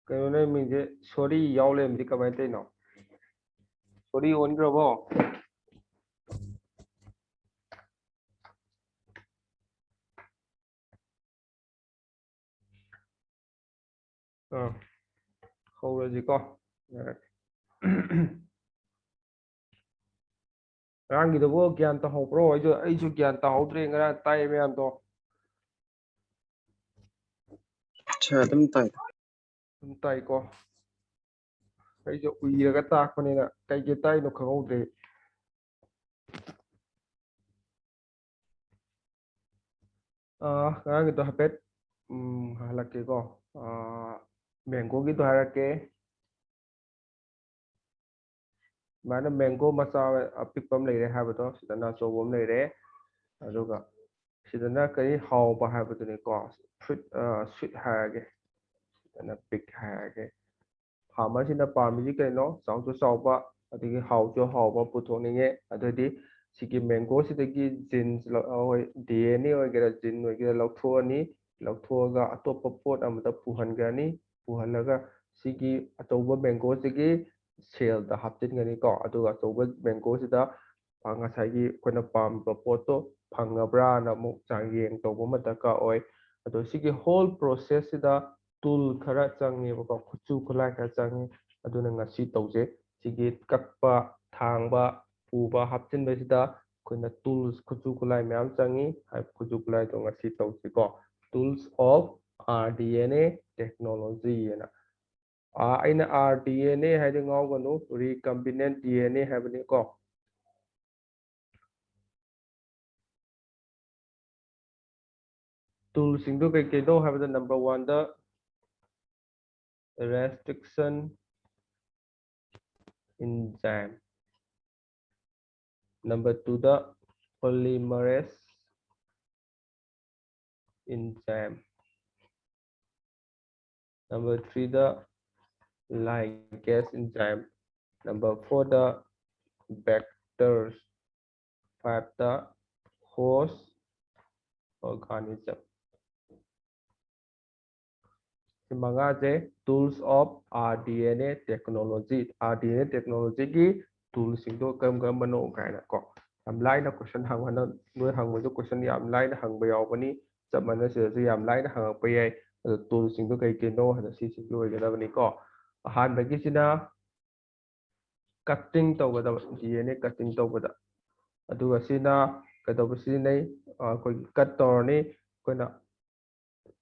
그러네 이제 소리 야올래 미리까 봐야 되노. 소리 온 거고. 어. hꯧꯔꯁꯤꯀꯣ. ꯉꯔꯥꯡꯒꯤꯗꯨꯕꯨ ꯒ꯭ꯌꯥꯟ ꯇꯥꯍꯧꯕ꯭ꯔꯣ? ꯑꯩꯁꯨ ꯒ꯭ꯌꯥꯟ ꯇꯥꯍꯧꯗ꯭ꯔꯦ ꯉꯔꯥꯡ ꯇꯥꯏ ꯃꯌꯥꯝꯗꯣ. ꯑꯗꯨꯝ ꯇꯥꯏ. ꯑꯗꯨꯝ ꯇꯥꯏꯀꯣ. ꯑꯩꯁꯨ ꯎꯏꯔꯒ ꯇꯥꯛꯄꯅꯤꯅ ꯀꯩꯀꯩ ꯇꯥꯏꯅꯣ ꯈꯪꯍꯧꯗ꯭ꯔꯦ. ꯉꯔꯥꯡꯒꯤꯗꯣ ꯍꯥꯏꯐꯦꯠ ꯍꯜꯂꯛꯀꯦꯀꯣ. ꯃꯦꯡꯒꯣꯒꯤꯗꯣ ꯍꯥꯏꯔꯛꯀꯦ. ꯁꯨꯃꯥꯏꯅ ꯃꯦꯡꯒꯣ ꯃꯆꯥ ꯑꯄꯤꯛꯄ ꯑꯃ ꯂꯩꯔꯦ ꯍꯥꯏꯕꯗꯣ ꯁꯤꯗꯅ ꯑꯆꯧꯕ ꯑꯃ ꯂꯩꯔꯦ. ꯑꯗꯨꯒ ꯁꯤꯗꯅ ꯀꯔꯤ ꯍꯥꯎꯕ ꯍꯥꯏꯕꯗꯨꯅꯤꯀꯣ. ꯁ꯭ꯋꯤꯠ ꯍꯥꯏꯔꯒꯦ. ꯁꯤꯗꯅ ꯄꯤꯛ ꯍꯥꯏꯔꯒꯦ. ꯐꯥꯔꯃꯔꯁꯤꯅ ꯄꯥꯝꯃꯤꯁꯤ ꯀꯩꯅꯣ? ꯆꯥꯎꯁꯨ ꯆꯥꯎꯕ ꯑꯗꯒꯤ ꯍꯥꯎꯁꯨ ꯍꯥꯎꯕ ꯄꯨꯊꯣꯛꯅꯤꯡꯉꯦ. ꯑꯗꯨꯗꯤ ꯁꯤꯒꯤ ꯃꯦꯡꯒꯣꯁꯤꯗꯒꯤ ꯖꯤꯟꯁ DNA ꯑꯣꯏꯒꯦꯔꯥ ꯖꯤꯟ ꯑꯣꯏꯒꯦꯔꯥ ꯂꯧꯊꯣꯛꯑꯅꯤ. ꯂꯧꯊꯣꯛꯑꯒ ꯑꯇꯣꯞꯄ ꯄꯣꯠ ꯑꯃꯗ ꯄꯨꯍꯟꯈ꯭ꯔꯅꯤ. ꯄꯨꯍꯜꯂꯒ ꯁꯤꯒꯤ ꯑꯆꯧꯕ ꯃꯦꯡꯒꯣꯁꯤꯒꯤ ꯁꯦꯜꯗ ꯍꯥꯞꯆꯤꯟꯒꯅꯤꯀꯣ. ꯑꯗꯨꯒ ꯑꯆꯧꯕ ꯃꯦꯡꯒꯣꯁꯤꯗ ꯉꯁꯥꯏꯒꯤ ꯑꯩꯈꯣꯏꯅ ꯄꯥꯝꯃꯤꯕ ꯄꯣꯠꯇꯣ ꯐꯪꯉꯕ꯭ꯔꯥꯅ ꯑꯃꯨꯛ ꯆꯥꯡꯌꯦꯡ ꯇꯧꯕ ꯑꯃ ꯗꯔꯀꯥꯔ ꯑꯣꯏ. ꯑꯗꯣ ꯁꯤꯒꯤ ꯍꯣꯜ ꯄ꯭ꯔꯣꯁꯦꯁꯁꯤꯗ ꯇꯨꯜ ꯈꯔ ꯆꯪꯉꯦꯕꯀꯣ. ꯈꯨꯠꯁꯨ ꯈꯨꯠꯂꯥꯏ ꯈꯔ ꯆꯪꯉꯤ. ꯑꯗꯨꯅ ꯉꯁꯤ ꯇꯧꯁꯦ. ꯁꯤꯒꯤ ꯀꯛꯄ ꯊꯥꯡꯕ ꯄꯨꯕ ꯍꯥꯞꯆꯤꯟꯕꯁꯤꯗ ꯑꯩꯈꯣꯏꯅ ꯇꯨꯜꯁ ꯈꯨꯠꯁꯨ ꯈꯨꯠꯂꯥꯏ ꯃꯌꯥꯝ ꯆꯪꯉꯤ. ꯈꯨꯠꯁꯨ ꯈꯨꯠꯂꯥꯏꯗꯣ ꯉꯁꯤ ꯇꯧꯁꯤꯀꯣ. ꯇꯨꯜꯁ ꯑꯣꯐ RDNA ꯇꯦꯛꯅꯣꯂꯣꯖꯤ ꯑꯅ. ꯑꯩꯅ RDNA ꯍꯥꯏꯗꯤ ꯉꯥꯎꯒꯅꯨ. ꯔꯤꯀꯝꯕꯤꯅꯦꯟꯠ DNA ꯍꯥꯏꯕꯅꯤꯀꯣ. ꯇꯨꯜꯁꯤꯡꯗꯣ ꯀꯩꯀꯩꯅꯣ ꯍꯥꯏꯕꯗ ꯅꯝꯕꯔ 1ꯗ restriction enzyme. Number 2दा polymerase enzyme. Number 3दा ligase enzyme. Number 4दा vectors. 5दा host organism. मंगाजे tools of RDNA technology. RDNA technology की tools सिंधो कम कम बनो कहना को. हम लाइन क्वेश्चन हंगना नोय हंगबो क्वेश्चन याम लाइन हंगबो यावबनी सब मन से याम लाइन हंगप याय टूल सिंधो कई के नो हद सी सिंधो होगदबनी को. हान बगी सिना कटिंग तौगदब DNA कटिंग तौगदा. अदुगा सिना कदब सिनै कोई कट तौरनी कोइना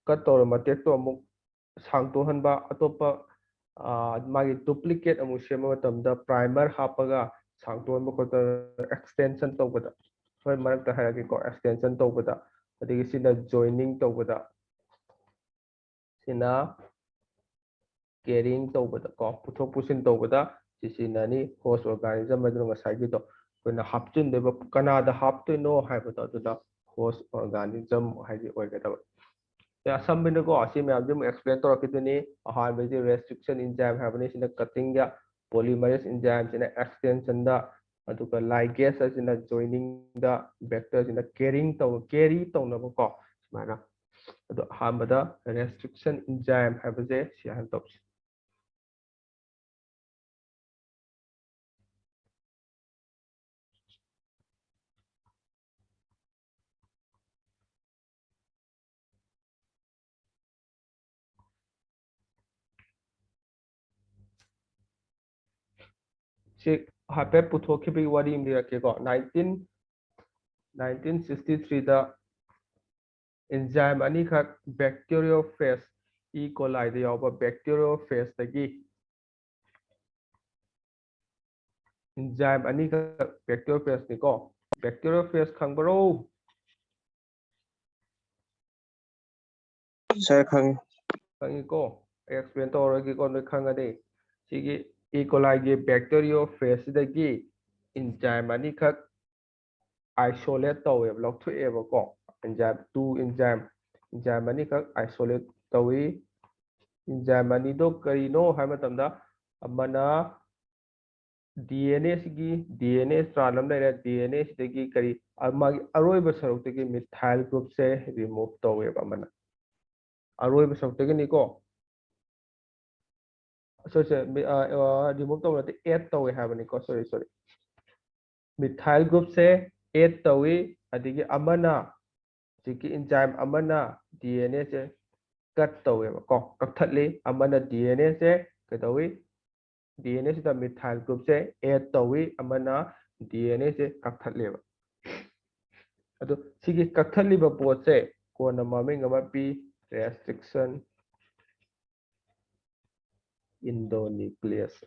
कट तौर मटेक तो अमुक सांगतोहनबा अतोप्पा मागी डुप्लीकेट अमुक सेम मतमदा प्राइमर हापगा सांगतोहनबा को एक्सटेंशन तौबदा होय मरकता हायगे को एक्सटेंशन तौबदा अदिगे सिना जॉइनिंग तौबदा सिना कैरिंग तौबदा को पुथोक पुसिन तौबदा सिसिनानी होस्ट ऑर्गेनिज्म मदुन ngसाइगी तो कोना हापचिन देबा कनादा हापतोइनो हायबदा अदुदा होस्ट ऑर्गेनिज्म हाइदि ओइगदबा. असम्बिनको असी मैम जो एक्सप्लेन तौरकिदुनी. अहानबदी रेस्ट्रिक्शन एंजाइम हाबने सिना कटिंग या पॉलीमरेज एंजाइम सिना एक्सटेंशन दा अदुगा लाइगेस सिना जॉइनिंग दा वेक्टर सिना कैरी तौनबको सुमाना. अदु अहानबदा रेस्ट्रिक्शन एंजाइम हाबजे सियान तौस. से हाफे पुथोखिबी वारी मिरकेको 1963 दा एंजाइम अनिखक बैक्टीरियोफेज ई कोलाई दा यावबा बैक्टीरियोफेज तगी एंजाइम अनिखक बैक्टीरियोफेज निको. बैक्टीरियोफेज खंबरो सर खंग. खंगिको एक्सप्लेन तौरगी को नोय खंगदे. सिगी ई कोलाई गे बैक्टीरियोफेज दगी एंजाइम अनिखक आइसोलेट तौवे लौथुएबको. एंजाइम टू एंजाइम अनिखक आइसोलेट तौई. एंजाइम अनिदो करिनो हाय मतमदा अमना DNA सिगी DNA स्ट्रांड अम लेरे. DNA सिदगी करी मागी अरोइब सरुक्तगी मिथाइल ग्रुप से रिमूव तौवेबा अमना अरोइब सरुक्तगी निको sorry remove tꯧꯕ ꯅꯠꯇꯦ add ꯇꯧꯋꯦ ꯍꯥꯏꯕꯅꯤꯀꯣ sorry methyl group ꯁꯦ add ꯇꯧꯋꯤ ꯑꯗꯒꯤ ꯑꯃꯅ ꯁꯤꯒꯤ enzyme ꯑꯃꯅ DNA ꯁꯦ ꯀꯠ ꯇꯧꯋꯦꯕꯀꯣ ꯀꯛꯊꯠꯂꯤ ꯑꯃꯅ DNA ꯁꯦ ꯀꯩꯗꯧꯋꯤ DNA ꯁꯤꯗ methyl group ꯁꯦ add ꯇꯧꯋꯤ ꯑꯃꯅ DNA ꯁꯦ ꯀꯛꯊꯠꯂꯦꯕ ꯑꯗꯣ ꯁꯤꯒꯤ ꯀꯛꯊꯠꯂꯤꯕ ꯄꯣꯠꯁꯦ ꯀꯣꯟꯅ ꯃꯃꯤꯡ ꯑꯃ ꯄꯤ restriction endonuclease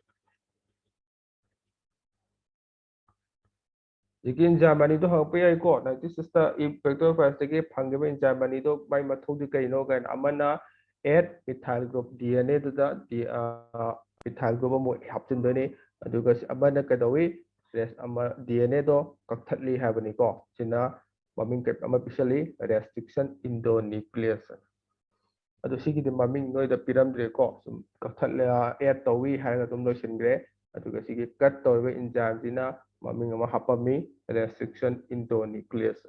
ꯁꯤꯒꯤ enzyme ꯑꯅꯤꯗꯣ ꯍꯪꯉꯛꯄ ꯌꯥꯏꯀꯣ 96ꯇ ꯏꯐꯦꯛꯇꯣꯔ ꯐꯥꯏꯜꯁꯇꯒꯤ ꯐꯪꯈꯤꯕ enzyme ꯑꯅꯤꯗꯣ ꯃꯥꯏ ꯃꯊꯧꯗꯤ ꯀꯩꯅꯣ ꯀꯥꯏꯅ ꯑꯃꯅ add methyl group DNA ꯗꯨꯗ methyl group ꯑꯃꯨꯛ ꯍꯥꯞꯆꯤꯟꯗꯣꯏꯅꯤ ꯑꯗꯨꯒ ꯑꯃꯅ ꯀꯩꯗꯧꯋꯤ DNA ꯗꯣ ꯀꯛꯊꯠꯂꯤ ꯍꯥꯏꯕꯅꯤꯀꯣ ꯁꯤꯅ ꯃꯃꯤꯡ ꯑꯃ ꯄꯤꯁꯜꯂꯤ restriction endonuclease ꯑꯗꯣ ꯁꯤꯒꯤꯗꯤ ꯃꯃꯤꯡ ꯅꯣꯏꯗ ꯄꯤꯔꯝꯗ꯭ꯔꯦꯀꯣ ꯁꯨꯝ ꯀꯛꯊꯠꯂꯦ add ꯇꯧꯋꯤ ꯍꯥꯏꯔꯒ ꯑꯗꯨꯝ ꯂꯣꯏꯁꯤꯟꯈ꯭ꯔꯦ ꯑꯗꯨꯒ ꯁꯤꯒꯤ ꯀꯠ ꯇꯧꯔꯤꯕ enzyme ꯁꯤꯅ ꯃꯃꯤꯡ ꯑꯃ ꯍꯥꯞꯄꯝꯃꯤ restriction endonuclease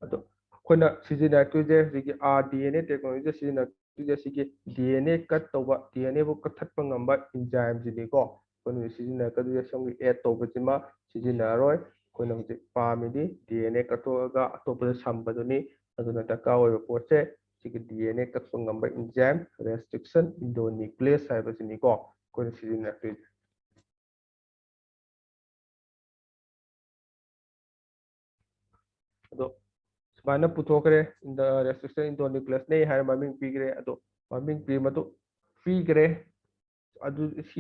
ꯑꯗꯣ ꯑꯩꯈꯣꯏꯅ ꯁꯤꯖꯤꯟꯅꯔꯛꯇꯣꯏꯁꯦ ꯍꯧꯖꯤꯛꯀꯤ RDNA ꯇꯦꯛꯅꯣꯂꯣꯖꯤꯗ ꯁꯤꯖꯤꯟꯅꯔꯛꯇꯣꯏꯁꯦ ꯁꯤꯒꯤ DNA ꯀꯠ ꯇꯧꯕ DNA ꯕꯨ ꯀꯛꯊꯠꯄ ꯉꯝꯕ enzyme ꯁꯤꯅꯤꯀꯣ ꯑꯩꯈꯣꯏꯅ ꯁꯤꯖꯤꯟꯅꯔꯛꯀꯗꯣꯏꯁꯦ ꯁꯣꯝꯒꯤ add ꯇꯧꯕꯁꯤꯃ ꯁꯤꯖꯤꯟꯅꯔꯔꯣꯏ ꯑꯩꯈꯣꯏꯅ ꯍꯧꯖꯤꯛ ꯄꯥꯝꯃꯤꯗꯤ DNA ꯀꯛꯊꯣꯛꯑꯒ ꯑꯇꯣꯞꯄꯗ ꯁꯝꯕꯗꯨꯅꯤ ꯑꯗꯨꯅ ꯗꯔꯀꯥꯔ ꯑꯣꯏꯕ ꯄꯣꯠꯁꯦ ꯁꯤꯒꯤ DNA ꯀꯛꯄ ꯉꯝꯕ enzyme restriction endonuclease ꯍꯥꯏꯕꯁꯤꯅꯤꯀꯣ ꯑꯩꯈꯣꯏꯅ ꯁꯤꯖꯤꯟꯅꯔꯛꯇꯣꯏꯁꯦ ꯑꯗꯣ ꯁꯨꯃꯥꯏꯅ ꯄꯨꯊꯣꯛꯈ꯭ꯔꯦ restriction endonuclease ꯅꯦ ꯍꯥꯏꯔ ꯃꯃꯤꯡ ꯄꯤꯈ꯭ꯔꯦ ꯑꯗꯣ ꯃꯃꯤꯡ ꯄꯤꯈ꯭ꯔꯦ ꯑꯗꯨ ꯁꯤ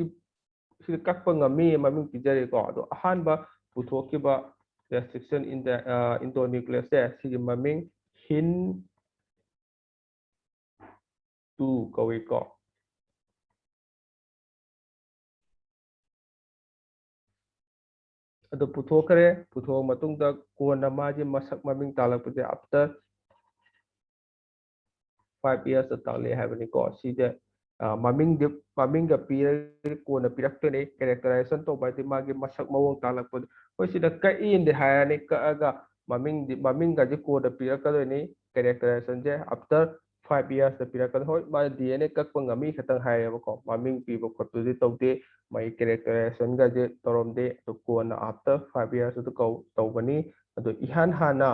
ꯀꯛꯄ ꯉꯝꯃꯤ ꯃꯃꯤꯡ ꯄꯤꯖꯔꯦꯀꯣ ꯑꯗꯣ ꯑꯍꯥꯟꯕ ꯄꯨꯊꯣꯛꯈꯤꯕ restriction endonuclease ꯁꯦ ꯁꯤꯒꯤ ꯃꯃꯤꯡ HIN2 ꯀꯧꯏꯀꯣ ꯑꯗꯨ ꯄꯨꯊꯣꯛꯈ꯭ꯔꯦ ꯄꯨꯊꯣꯛꯑ ꯃꯇꯨꯡꯗ ꯀꯣꯟꯅ ꯃꯥꯒꯤ ꯃꯁꯛ ꯃꯃꯤꯡ ꯇꯥꯜꯂꯛꯄꯁꯦ after 5 years ꯇꯥꯛꯂꯛꯑꯦ ꯍꯥꯏꯕꯅꯤꯀꯣ ꯁꯤꯁꯦ ꯃꯃꯤꯡꯒ ꯄꯤꯔꯒ ꯀꯣꯟꯅ ꯄꯤꯔꯛꯇꯣꯏꯅꯤ ꯀꯦꯔꯦꯛꯇꯔꯥꯏꯖꯦꯁꯟ ꯇꯧꯕ ꯍꯥꯏꯗꯤ ꯃꯥꯒꯤ ꯃꯁꯛ ꯃꯑꯣꯡ ꯇꯥꯜꯂꯛꯄꯗꯣ ꯍꯣꯏ ꯁꯤꯗ ꯀꯛꯏꯅꯗꯤ ꯍꯥꯏꯔꯅꯤ ꯀꯛꯑꯒ ꯃꯃꯤꯡꯒꯁꯦ ꯀꯣꯟꯅ ꯄꯤꯔꯛꯀꯗꯣꯏꯅꯤ ꯀꯦꯔꯦꯛꯇꯔꯥꯏꯖꯦꯁꯟꯁꯦ after 5 years ꯄꯤꯔꯛꯀꯗꯣꯏꯅꯤ ꯍꯣꯏ ꯃꯥ DNA ꯀꯛꯄ ꯉꯝꯃꯤ ꯈꯛꯇꯪ ꯍꯥꯏꯌꯦꯕꯀꯣ ꯃꯃꯤꯡ ꯄꯤꯕ ꯈꯣꯠꯄꯗꯤ ꯇꯧꯗꯦ ꯃꯥꯒꯤ ꯀꯦꯔꯦꯛꯇꯔꯥꯏꯖꯦꯁꯟꯒꯁꯦ ꯇꯧꯔꯝꯗꯦ ꯑꯗꯨ ꯀꯣꯟꯅ after 5 years ꯇꯧꯕꯅꯤ ꯑꯗꯣ ꯏꯍꯥꯟ ꯍꯥꯟꯅ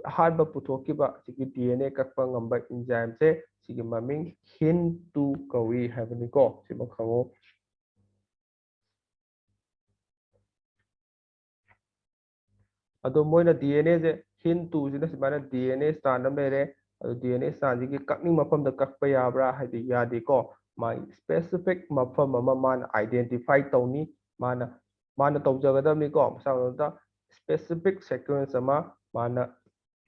ꯑꯍꯥꯟꯕ ꯄꯨꯊꯣꯛꯈꯤꯕ ꯁꯤꯒꯤ DNA ꯀꯛꯄ ꯉꯝꯕ enzyme ꯁꯤꯒꯤ ꯃꯃꯤꯡ HIN2 ꯀꯧꯏ ꯍꯥꯏꯕꯅꯤꯀꯣ ꯁꯤꯃ ꯈꯪꯉꯣ ꯑꯗꯣ ꯃꯣꯏꯅ DNA ꯁꯦ HIN2 ꯁꯤꯅ ꯁꯨꯃꯥꯏꯅ DNA ꯁ꯭ꯇꯥꯟ ꯑꯃ ꯂꯩꯔꯦ ꯑꯗꯣ DNA ꯁ꯭ꯇꯥꯟꯁꯤꯒꯤ ꯀꯛꯅꯤꯡ ꯃꯐꯝꯗ ꯀꯛꯄ ꯌꯥꯕ꯭ꯔꯥ ꯍꯥꯏꯗꯤ ꯌꯥꯗꯦꯀꯣ ꯃꯥꯒꯤ ꯁ꯭ꯄꯦꯁꯤꯐꯤꯛ ꯃꯐꯝ ꯑꯃ ꯃꯥꯅ ꯑꯥꯏꯗꯦꯟꯇꯤꯐꯥꯏ ꯇꯧꯅꯤ ꯃꯥꯅ ꯇꯧꯖꯒꯗꯕꯅꯤꯀꯣ ꯃꯁꯥ ꯃꯇꯣꯝꯇ ꯁ꯭ꯄꯦꯁꯤꯐꯤꯛ ꯁꯦꯀ꯭ꯋꯦꯟꯁ ꯑꯃ ꯃꯥꯅ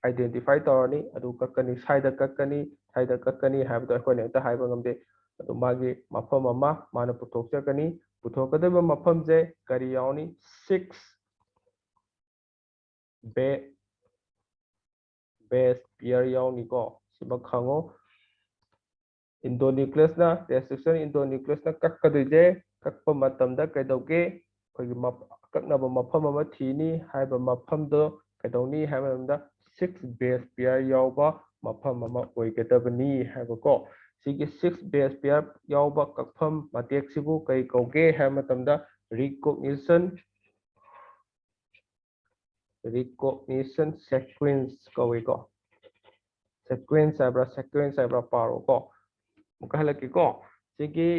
ꯑꯥꯏꯗꯦꯟꯇꯤꯐꯥꯏ ꯇꯧꯔꯅꯤ ꯑꯗꯨ ꯀꯛꯀꯅꯤ ꯁ꯭ꯋꯥꯏꯗ ꯀꯛꯀꯅꯤ ꯍꯥꯏꯕꯗꯣ ꯑꯩꯈꯣꯏꯅ ꯍꯦꯛꯇ ꯍꯥꯏꯕ ꯉꯝꯗꯦ ꯑꯗꯣ ꯃꯥꯒꯤ ꯃꯐꯝ ꯑꯃ ꯃꯥꯅ ꯄꯨꯊꯣꯛꯆꯒꯅꯤ ꯄꯨꯊꯣꯛꯀꯗꯧꯔꯤꯕ ꯃꯐꯝꯁꯦ ꯀꯔꯤ ꯌꯥꯎꯅꯤ 6 base pair ꯌꯥꯎꯅꯤꯀꯣ ꯁꯤꯃ ꯈꯪꯉꯣ restriction endonuclease ꯀꯛꯀꯗꯣꯏꯁꯦ ꯀꯛꯄ ꯃꯇꯝꯗ ꯀꯩꯗꯧꯒꯦ ꯑꯩꯈꯣꯏꯒꯤ ꯑꯀꯛꯅꯕ ꯃꯐꯝ ꯑꯃ ꯊꯤꯅꯤ ꯍꯥꯏꯕ ꯃꯐꯝꯗꯣ ꯀꯩꯗꯧꯅꯤ ꯍꯥꯏꯕ ꯃꯇꯝꯗ 6 base pair ꯌꯥꯎꯕ ꯃꯐꯝ ꯑꯃ ꯑꯣꯏꯒꯗꯕꯅꯤ ꯍꯥꯏꯕꯀꯣ ꯁꯤꯒꯤ 6 base pair ꯌꯥꯎꯕ ꯀꯛꯐꯝ ꯃꯇꯦꯛꯁꯤꯕꯨ ꯀꯔꯤ ꯀꯧꯒꯦ ꯍꯥꯏꯕ ꯃꯇꯝꯗ recognition sequence ꯀꯧꯏꯀꯣ sequence ꯍꯥꯏꯕ꯭ꯔꯥ ꯄꯥꯔꯣꯀꯣ ꯑꯃꯨꯛꯀ ꯍꯜꯂꯛꯀꯦꯀꯣ ꯁꯤꯒꯤ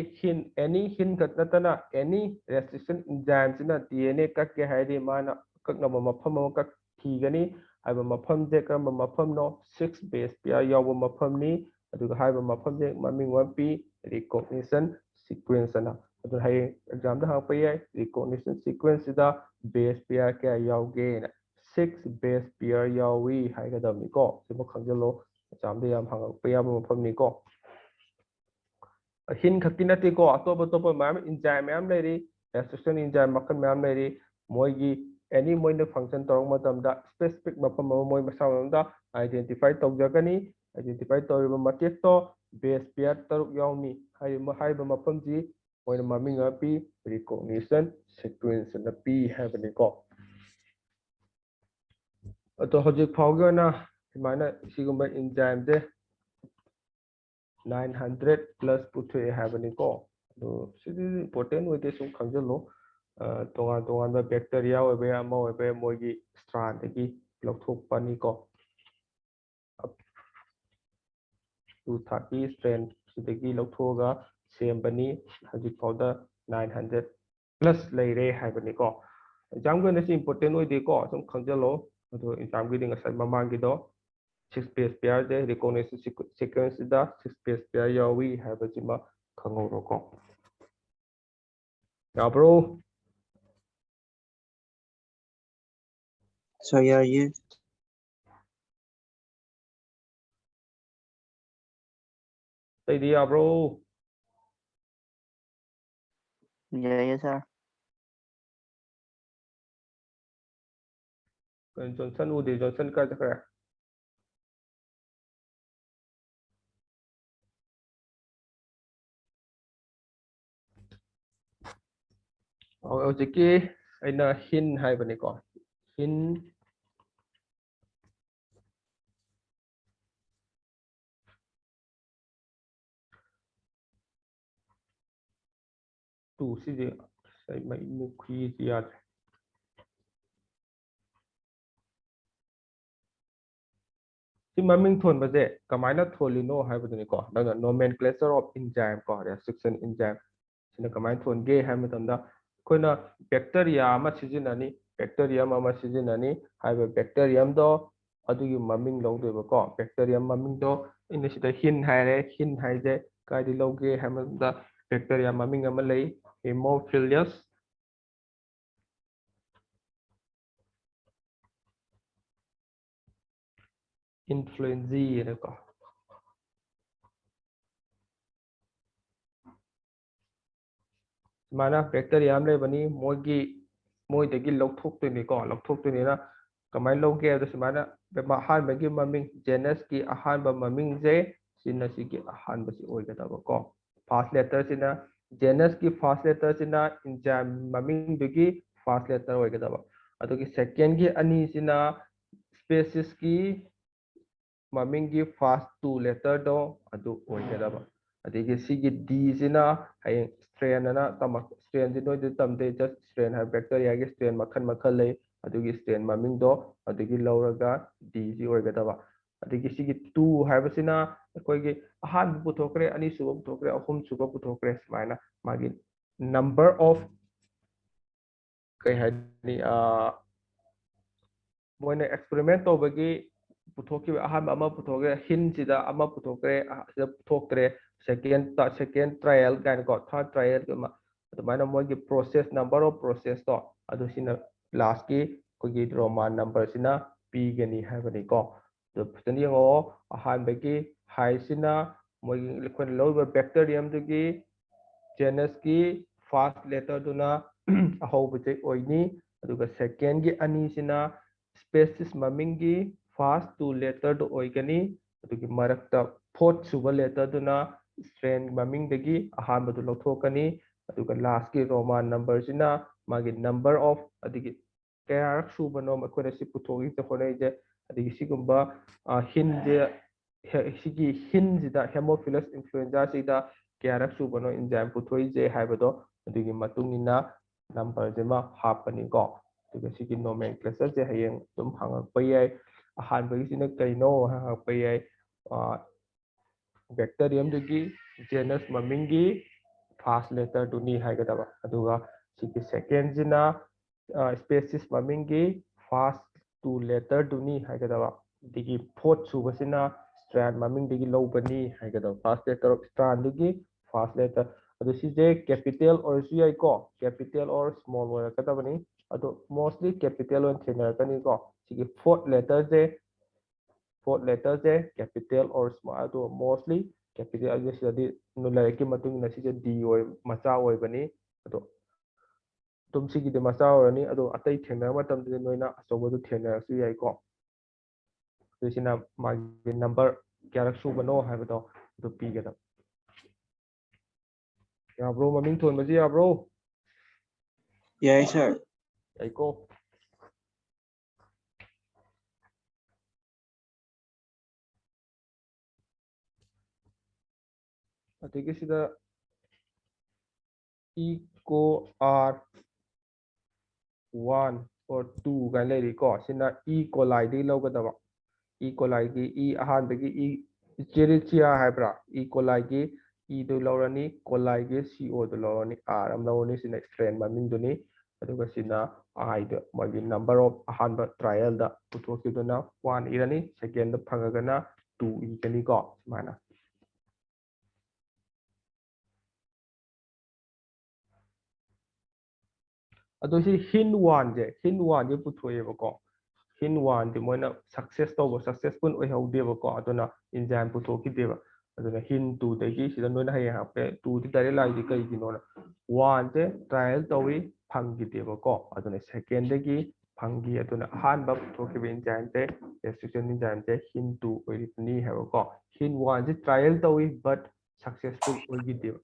any hin ꯈꯛ ꯅꯠꯇꯅ any restriction enzyme ꯁꯤꯅ DNA ꯀꯛꯀꯦ ꯍꯥꯏꯔꯗꯤ ꯃꯥꯅ ꯑꯀꯛꯅꯕ ꯃꯐꯝ ꯑꯃ ꯊꯤꯒꯅꯤ ꯍꯥꯏꯕ ꯃꯐꯝꯁꯦ ꯀꯔꯝꯕ ꯃꯐꯝꯅꯣ 6 base pair ꯌꯥꯎꯕ ꯃꯐꯝꯅꯤ ꯑꯗꯨꯒ ꯍꯥꯏꯕ ꯃꯐꯝꯁꯦ ꯃꯃꯤꯡ ꯑꯃ ꯄꯤ recognition sequence ꯑꯅ ꯑꯗꯨ ꯍꯌꯦꯡ ꯑꯦꯛꯖꯥꯝꯗ ꯍꯪꯉꯛꯄ ꯌꯥꯏ recognition sequence ꯁꯤꯗ base pair ꯀꯌꯥ ꯌꯥꯎꯒꯦꯅ 6 base pair ꯌꯥꯎꯏ ꯍꯥꯏꯒꯗꯕꯅꯤꯀꯣ ꯁꯤꯃ ꯈꯪꯖꯤꯜꯂꯣ ꯑꯦꯛꯖꯥꯝꯗ ꯌꯥꯝ ꯍꯪꯉꯛꯄ ꯌꯥꯕ ꯃꯐꯝꯅꯤꯀꯣ hin ꯈꯛꯇꯤ ꯅꯠꯇꯦꯀꯣ ꯑꯇꯣꯞꯄ ꯃꯌꯥꯝ enzyme ꯃꯌꯥꯝ ꯂꯩꯔꯤ restriction enzyme ꯃꯈꯜ ꯃꯌꯥम ꯂꯩꯔꯤ ꯃꯣꯏꯒꯤ ꯃꯣꯏꯅ ꯐꯪꯁꯟ ꯇꯧꯔꯛꯄ ꯃꯇꯝꯗ ꯁ꯭ꯄꯦꯁꯤꯐꯤꯛ ꯃꯐꯝ ꯑꯃ ꯃꯣꯏ ꯃꯁꯥ ꯃꯇꯣꯝꯇ ꯑꯥꯏꯗꯦꯟꯇꯤꯐꯥꯏ ꯇꯧꯖꯒꯅꯤ ꯑꯥꯏꯗꯦꯟꯇꯤꯐꯥꯏ ꯇꯧꯔꯤꯕ ꯃꯇꯦꯛꯇꯣ ꯕꯦꯁ ꯄꯤꯌꯔ 6 ꯌꯥꯎꯅꯤ ꯍꯥꯏꯔꯤꯕ ꯃꯐꯝꯁꯤ ꯃꯣꯏꯅ ꯃꯃꯤꯡ ꯑꯃ ꯄꯤ recognition sequence ꯑꯅ ꯄꯤ ꯍꯥꯏꯕꯅꯤꯀꯣ ꯑꯗꯣ ꯍꯧꯖꯤꯛ ꯐꯥꯎꯒꯤ ꯑꯣꯏꯅ ꯁꯨꯃꯥꯏꯅ ꯁꯤꯒꯨꯝꯕ enzyme ꯁꯦ 900 plus पुथुए हाबनिको दो सिदि इम्पोर्टेंट होते सुम खंजलो तोंगा बैक्टीरिया होबे अमा होबे मोगी स्ट्रांड की लौथोकपनिको 230 स्ट्रेन सिदगी लौथोगा सेमबनी हजिक फाउदा 900 प्लस लेरे हाबनिको एग्जाम को नसी इम्पोर्टेंट होइदेको सुम खंजलो अदो एग्जाम की दिंग असै ममांगिदो 6 base pair de recognition sequence da 6 base pair yawi habajima khangoroko yabro Saya ye. tadi yabro Yes, sir. Johnson udi Johnson ka jakra hojiki aina hin haibani ko hin tu si je sai mai mu khi ji ya si maming thon ba je kamaina tholino haibani ko da nomenclature of enzyme ko reaction enzyme sina kamain thon ge ha matamda koina bacteria ama sizinani bacterium ama sizinani haiba bacterium do adugi maming lawdeba ko bacterium maming do ina sida hin haire hin haije kaidi lawge ha matamda bacteria maming ama lei Haemophilus influenzae ko mana bacteria am lebani moidagi lawthoktoini ko lawthoktoini na kamai lawge adu simana ahanbagi maming genus ki ahanba maming je sina sigi ahanba si oigadaba ko first letter sina genus ki first letter sina enzyme maming dugi first letter oigadaba adugi second ki ani sina species ki maming ki first two letter do adu oigadaba adigi sigi d sina hayeng strain na tamak strain di noi tamde just strain ha bacteria gi strain makhan lei adugi strain maming do adigi lauraga d ji oigadaba adigi sigi 2 haibasina akoigi ahan puthokre ani suba puthokre ahum suba puthokre smaina magi number of kai hani moina experiment tobagi puthokki ahan ama puthokre hin sida ama puthokre sida puthoktre second trial gan ko third trial ma adumana moigi process number of process to adu sina last ki kogi roman number sina p gani habani ko the phani ngo ahan bagi hai sina moigi likon lower bacterium dugi genus ki first letter duna ahobje oini aduga second gi ani sina species maming gi first two letter do oigani adugi marakta fourth suba letter duna strain maming dagi ahan badu lothokani aduga last ki roman number sina magi number of adigi kaya suba no makone si puthogi te khone je adigi sigumba hin je sigi hin jida Haemophilus influenza sida kaya suba no enzyme puthoi je haibado adigi matungina number jema hapani ko aduga sigi nomenclature je hayeng tum hangakpa yai ahanbagi sina kaino hangakpa yai bacterium dugi genus mamingi first letter duni haigadaba aduga sigi second jina species mamingi first two letter duni haigadaba digi fourth subasina strand maming digi lowbani haigadaba first letter of strand dugi first letter adu sije capital or ci ko capital or small oirakadabani adu mostly capital on thenarakani ko sigi fourth letter je capital or small adu mostly capital age sidadi nulai matung na sije d oi macha oibani adu tum sigi de macha orani adu atai thena matam de noina asobodu thena su yai ko to sina magi number kyarak su bano haibado adu pigada ya bro maming thon maji ya bro Yes, sir. yai ko ꯑꯗꯒꯤ ꯁꯤꯗ eco r1 or 2 ꯀꯥꯏꯅ ꯂꯩꯔꯤꯀꯣ ꯁꯤꯅ E. coli ꯗꯒꯤ ꯂꯧꯒꯗꯕ E. coli ꯒꯤ E ꯑꯍꯥꯟꯕꯒꯤ E Escherichia ꯍꯥꯏꯕ꯭ꯔꯥ E. coli ꯒꯤ E ꯗꯨ ꯂꯧꯔꯅꯤ coli ꯒꯤ CO ꯗꯨ ꯂꯧꯔꯅꯤ R ꯑꯃ ꯂꯧꯔꯅꯤ ꯁꯤꯅ ꯁꯇ꯭ꯔꯦꯟ ꯃꯃꯤꯡꯗꯨꯅꯤ ꯑꯗꯨꯒ ꯁꯤꯅ I ꯗ ꯃꯣꯏꯒꯤ ꯅꯝꯕꯔ ꯑꯣꯐ ꯑꯍꯥꯟꯕ ꯇ꯭ꯔꯥꯏꯌꯦꯜꯗ ꯄꯨꯊꯣꯛꯈꯤꯕꯗꯨꯅ 1 ꯏꯔꯅꯤ ꯁꯦꯀꯦꯟꯗ ꯐꯪꯉꯒꯅ 2 ꯏꯒꯅꯤꯀꯣ ꯁꯨꯃꯥꯏꯅ ꯑꯗꯣ ꯁꯤ ꯍꯤꯟ 1ꯁꯦ ꯄꯨꯊꯣꯛꯑꯦꯕꯀꯣ ꯍꯤꯟ 1ꯗꯤ ꯃꯣꯏꯅ ꯁꯛꯁꯦꯁꯐꯨꯜ ꯑꯣꯏꯍꯧꯗꯦꯕꯀꯣ ꯑꯗꯨꯅ ꯏꯟꯖꯥꯏꯝ ꯄꯨꯊꯣꯛꯈꯤꯗꯦꯕ ꯑꯗꯨꯅ ꯍꯤꯟ 2ꯗꯒꯤ ꯁꯤꯗ ꯅꯣꯏꯅ ꯍꯌꯦꯡ ꯍꯥꯞꯄꯦ 2ꯗꯤ ꯗꯥꯏꯔꯦꯛ ꯂꯥꯛꯏꯗꯤ ꯀꯩꯒꯤꯅꯣꯅ 1ꯁꯦ ꯇ꯭ꯔꯥꯏꯌꯦꯜ ꯇꯧꯋꯤ ꯐꯪꯈꯤꯗꯦꯕꯀꯣ ꯑꯗꯨꯅ ꯁꯦꯀꯦꯟꯗꯒꯤ ꯐꯪꯈꯤ ꯑꯗꯨꯅ ꯑꯍꯥꯟꯕ ꯄꯨꯊꯣꯛꯈꯤꯕ ꯏꯟꯖꯥꯏꯝꯁꯦ ꯔꯦꯁꯇ꯭ꯔꯤꯛꯁꯟ ꯏꯟꯖꯥꯏꯝꯁꯦ ꯍꯤꯟ 2 ꯑꯣꯏꯔꯤꯕꯅꯤ ꯍꯥꯏꯕꯀꯣ ꯍꯤꯟ 1ꯁꯦ ꯇ꯭ꯔꯥꯏꯌꯦꯜ ꯇꯧꯋꯤ ꯕꯠ ꯁꯛꯁꯦꯁꯐꯨꯜ ꯑꯣꯏꯈꯤꯗꯦꯕ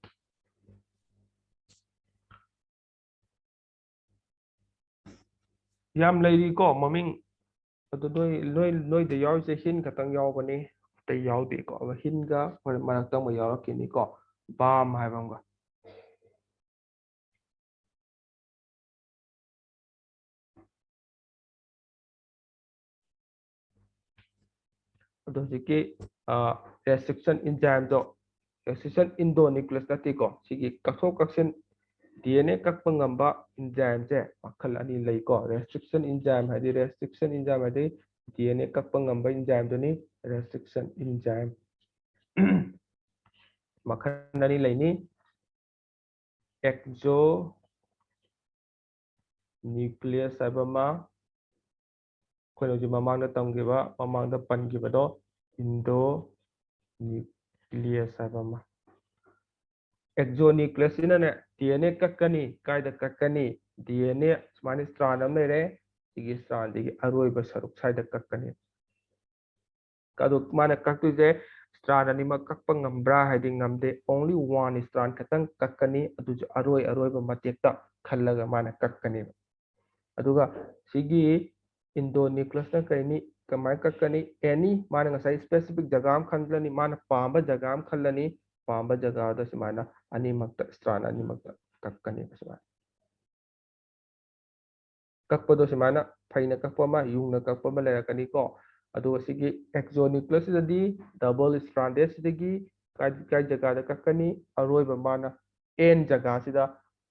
ꯌꯥꯝ ꯂꯩꯔꯤꯀꯣ ꯃꯃꯤꯡ ꯑꯗꯨ ꯅꯣꯏꯗ ꯌꯥꯎꯔꯤꯁꯦ ꯍꯤꯟ ꯈꯛꯇꯪ ꯌꯥꯎꯕꯅꯤ ꯑꯇꯩ ꯌꯥꯎꯗꯦꯀꯣ ꯍꯤꯟꯒ ꯍꯣꯔꯦꯟ ꯃꯔꯛꯇ ꯑꯃꯨꯛ ꯌꯥꯎꯔꯛꯈꯤꯅꯤꯀꯣ ꯕꯥꯝ ꯍꯥꯏꯕ ꯑꯃꯒ ꯑꯗꯣ ꯍꯧꯖꯤꯛꯀꯤ ꯔꯦꯁꯇ꯭ꯔꯤꯛꯁꯟ ꯏꯟꯖꯥꯏꯝꯗꯣ ꯔꯦꯁꯇ꯭ꯔꯤꯛꯁꯟ ꯏꯟꯗꯣꯅꯤꯀ꯭ꯂꯁ ꯅꯠꯇꯦꯀꯣ ꯁꯤꯒꯤ ꯀꯛꯊꯣꯛ ꯀꯛꯁꯤꯟ DNA ꯀꯛꯄ ꯉꯝꯕ ꯏꯟꯖꯥꯏꯝꯁꯦ ꯃꯈꯜ ꯑꯅꯤ ꯂꯩꯀꯣ ꯔꯦꯁꯇ꯭ꯔꯤꯛꯁꯟ ꯏꯟꯖꯥꯏꯝ ꯍꯥꯏꯗꯤ DNA ꯀꯛꯄ ꯉꯝꯕ ꯏꯟꯖꯥꯏꯝꯗꯨꯅꯤ restriction enzyme ꯃꯈꯜ ꯑꯅꯤ ꯂꯩꯅꯤ exonuclease ꯍꯥꯏꯕ ꯑꯃ ꯑꯩꯈꯣꯏꯅ ꯍꯧꯖꯤꯛ ꯃꯃꯥꯡꯗ ꯇꯝꯈꯤꯕ ꯃꯃꯥꯡꯗ ꯄꯟꯈꯤꯕꯗꯣ endonuclease ꯍꯥꯏꯕ ꯑꯃ exonuclease ꯁꯤꯅꯅꯦ DNA ꯀꯛꯀꯅꯤ ꯀꯥꯏꯗ ꯀꯛꯀꯅꯤ DNA ꯁꯨꯃꯥꯏꯅ ꯁ꯭ꯇꯔꯥꯟ ꯑꯃ ꯂꯩꯔꯦ ꯁꯤꯒꯤ ꯁ꯭ꯇꯔꯥꯟꯗꯒꯤ ꯑꯔꯣꯏꯕ ꯁꯔꯨꯛ ꯁ꯭ꯋꯥꯏꯗ ꯀꯛꯀꯅꯤ ꯑꯗꯨ ꯃꯥꯅ ꯀꯛꯇꯣꯏꯁꯦ ꯁ꯭ꯇꯔꯥꯟ ꯑꯅꯤꯃꯛ ꯀꯛꯄ ꯉꯝꯕ꯭ꯔꯥ ꯍꯥꯏꯗꯤ ꯉꯝꯗꯦ only one ꯁ꯭ꯇꯔꯥꯟ ꯈꯛꯇꯪ ꯀꯛꯀꯅꯤ ꯑꯗꯨꯁꯨ ꯑꯔꯣꯏꯕ ꯃꯇꯦꯛꯇ ꯈꯜꯂꯒ ꯃꯥꯅ ꯀꯛꯀꯅꯦꯕ ꯑꯗꯨꯒ ꯁꯤꯒꯤ ꯏꯟꯗꯣꯅ꯭ꯌꯨꯀ꯭ꯂꯁꯅ ꯀꯩꯅꯤ ꯀꯃꯥꯏꯅ ꯀꯛꯀꯅꯤ ꯑꯦꯅꯤ ꯃꯥꯅ ꯉꯁꯥꯏ ꯁ꯭ꯄꯦꯁꯤꯐꯤक ꯖꯒꯥ ꯑꯃ ꯈꯜꯂꯅꯤ ꯃꯥꯅ ꯄꯥꯝꯕ ꯖꯒꯥ ꯑꯃ ꯈꯜꯂꯅꯤ ꯄꯥꯝꯕ ꯖꯒꯥꯗ ꯁꯨꯃꯥꯏꯅ ꯑꯅꯤꯃꯛꯇ ꯁ꯭ꯇꯔꯥꯟ ꯑꯅꯤꯃꯛꯇ ꯀꯛꯀꯅꯦꯕ ꯁꯨꯃꯥꯏꯅ ꯀꯛꯄꯗꯣ ꯁꯨꯃꯥꯏꯅ ꯐꯩꯅ ꯀꯛꯄ ꯑꯃ ꯌꯨꯡꯅ ꯀꯛꯄ ꯑꯃ ꯂꯩꯔꯛꯀꯅꯤꯀꯣ ꯑꯗꯨꯒ ꯁꯤꯒꯤ ꯑꯦꯛꯖꯣꯅ꯭ꯌꯨꯀ꯭ꯂꯁꯁꯤꯗꯗꯤ ꯗꯕꯜ ꯁ꯭ꯇ꯭ꯔꯥꯟꯗꯦꯗꯁꯤꯗꯒꯤ ꯀꯥꯏ ꯖꯒꯥꯗ ꯀꯛꯀꯅꯤ ꯑꯔꯣꯏꯕ ꯃꯥꯅ ꯑꯦꯟ ꯖꯒꯥꯁꯤꯗ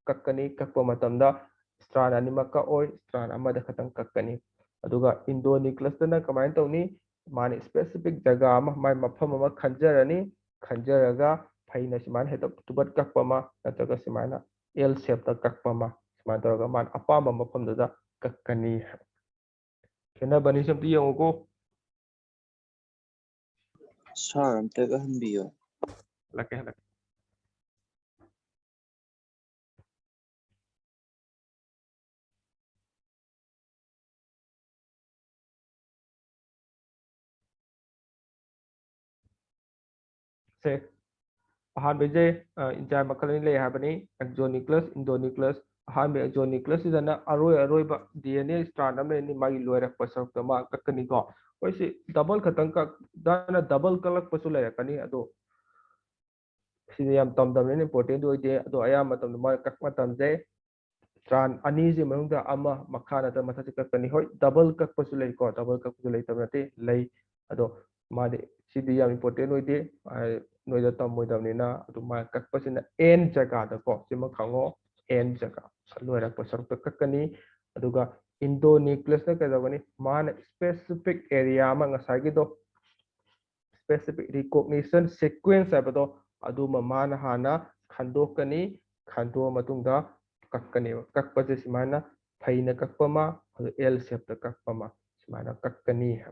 ꯀꯛꯀꯅꯤ ꯀꯛꯄ ꯃꯇꯝꯗ ꯁ꯭ꯇꯔꯥꯟ ꯑꯅꯤꯃꯛ ꯀꯛꯑꯣꯏ ꯁ꯭ꯇꯔꯥꯟ ꯑꯃꯗ ꯈꯛꯇꯪ ꯀꯛꯀꯅꯤ ꯑꯗꯨꯒ इन्डोन्यूक्लियसꯇꯅ कमाइन तौनी माने स्पेसिफिक जगह अमा माय मफम अमा खंजरनी खंजरगा फैना सिमान हेत तुबत कक्पमा नतगा सिमाना एल शेप ता कक्पमा सिमान तौरगा मान अपाम मफम ददा कक्कनी खेना बनी सब दियोगो Sir, amtaga hanbiyo. लके लके से अहानबे इंजाइम मखल ले हाबनी एक्सोन्यूक्लियस इंडोन्यूक्लियस अहानबे एक्सोन्यूक्लियस इदना अरोय डीएनए स्ट्रैंड अम लेनी मागी लोयरक पसक मा ककनी को ओइसे डबल खतंग का दाना डबल कलक पसु लेरकनी अदो सिने याम तमदमने इंपोर्टेंट ओइदे अदो अया मतम मा कक मतमजे स्ट्रैंड अनी जे मनुंदा अमा मखाना द मथा ककनी होय डबल कक पसु ले को डबल कक पसु ले तबते ले अदो मादे सिदि याम इंपोर्टेंट ओइदे नोइदा तमोइदमनिना अदु मा कक्पसिना एन जगह द को सिमा खंगो एन जगह लोयरा पसरक कक्कनी अदुगा इंडोन्यूक्लियस न कदबनी मान स्पेसिफिक एरिया मा ngसागी दो स्पेसिफिक रिकॉग्निशन सीक्वेंस हैबदो अदु मान हाना खंदोकनी खंदो मतुंगा कक्कनी कक्पजे सिमाना फैना कक्पमा अदु एल शेप द कक्पमा सिमाना कक्कनी है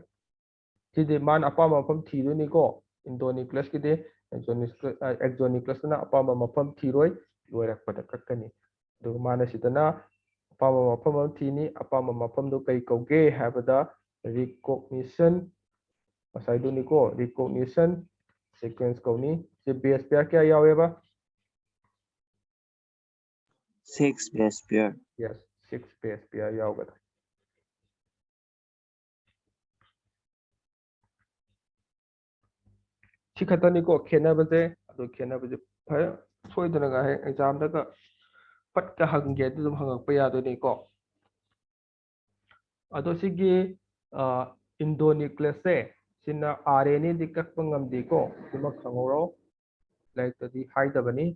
सिदे मान अपाम मफम थीदोनी को इंडोन्यूक्लियस की दे एक्सोन्यूक्लियस ना अपाम मफम थीरोय लोयरकपद कक्कनी दो माना सिदना अपाम मफम थीनी अपाम मफम दो कई कौगे हैबदा रिकॉग्निशन मसाइदोनी को रिकॉग्निशन सीक्वेंस कोनी से बेस पेयर क्या यावेबा 6 base pair. Yes 6 base pair यावगदा सिखतनी को खेना बजे ꯑꯗꯨ ꯈꯦꯠꯅꯕꯁꯦ ꯐꯔ ꯁꯣꯏꯗꯅꯒ ꯍꯌꯦꯡ ꯑꯦꯛꯖꯥꯝꯗꯒ ꯐꯠꯀ ꯍꯪꯒꯦ ꯑꯗꯨ ꯑꯗꯨꯝ ꯍꯪꯉꯛꯄ ꯌꯥꯗꯣꯏꯅꯤꯀꯣ ꯑꯗꯣ ꯁꯤꯒꯤ ꯏꯟꯗꯣꯅ꯭ꯌꯨꯀ꯭ꯂꯤꯌꯁꯁꯦ ꯁꯤꯅ RNA ꯗꯤ ꯀꯛꯄ ꯉꯝꯗꯦꯀꯣ ꯁꯤꯃ ꯈꯪꯍꯧꯔꯣ ꯂꯥꯏꯔꯤꯛꯇꯗꯤ ꯍꯥꯏꯗꯕꯅꯤ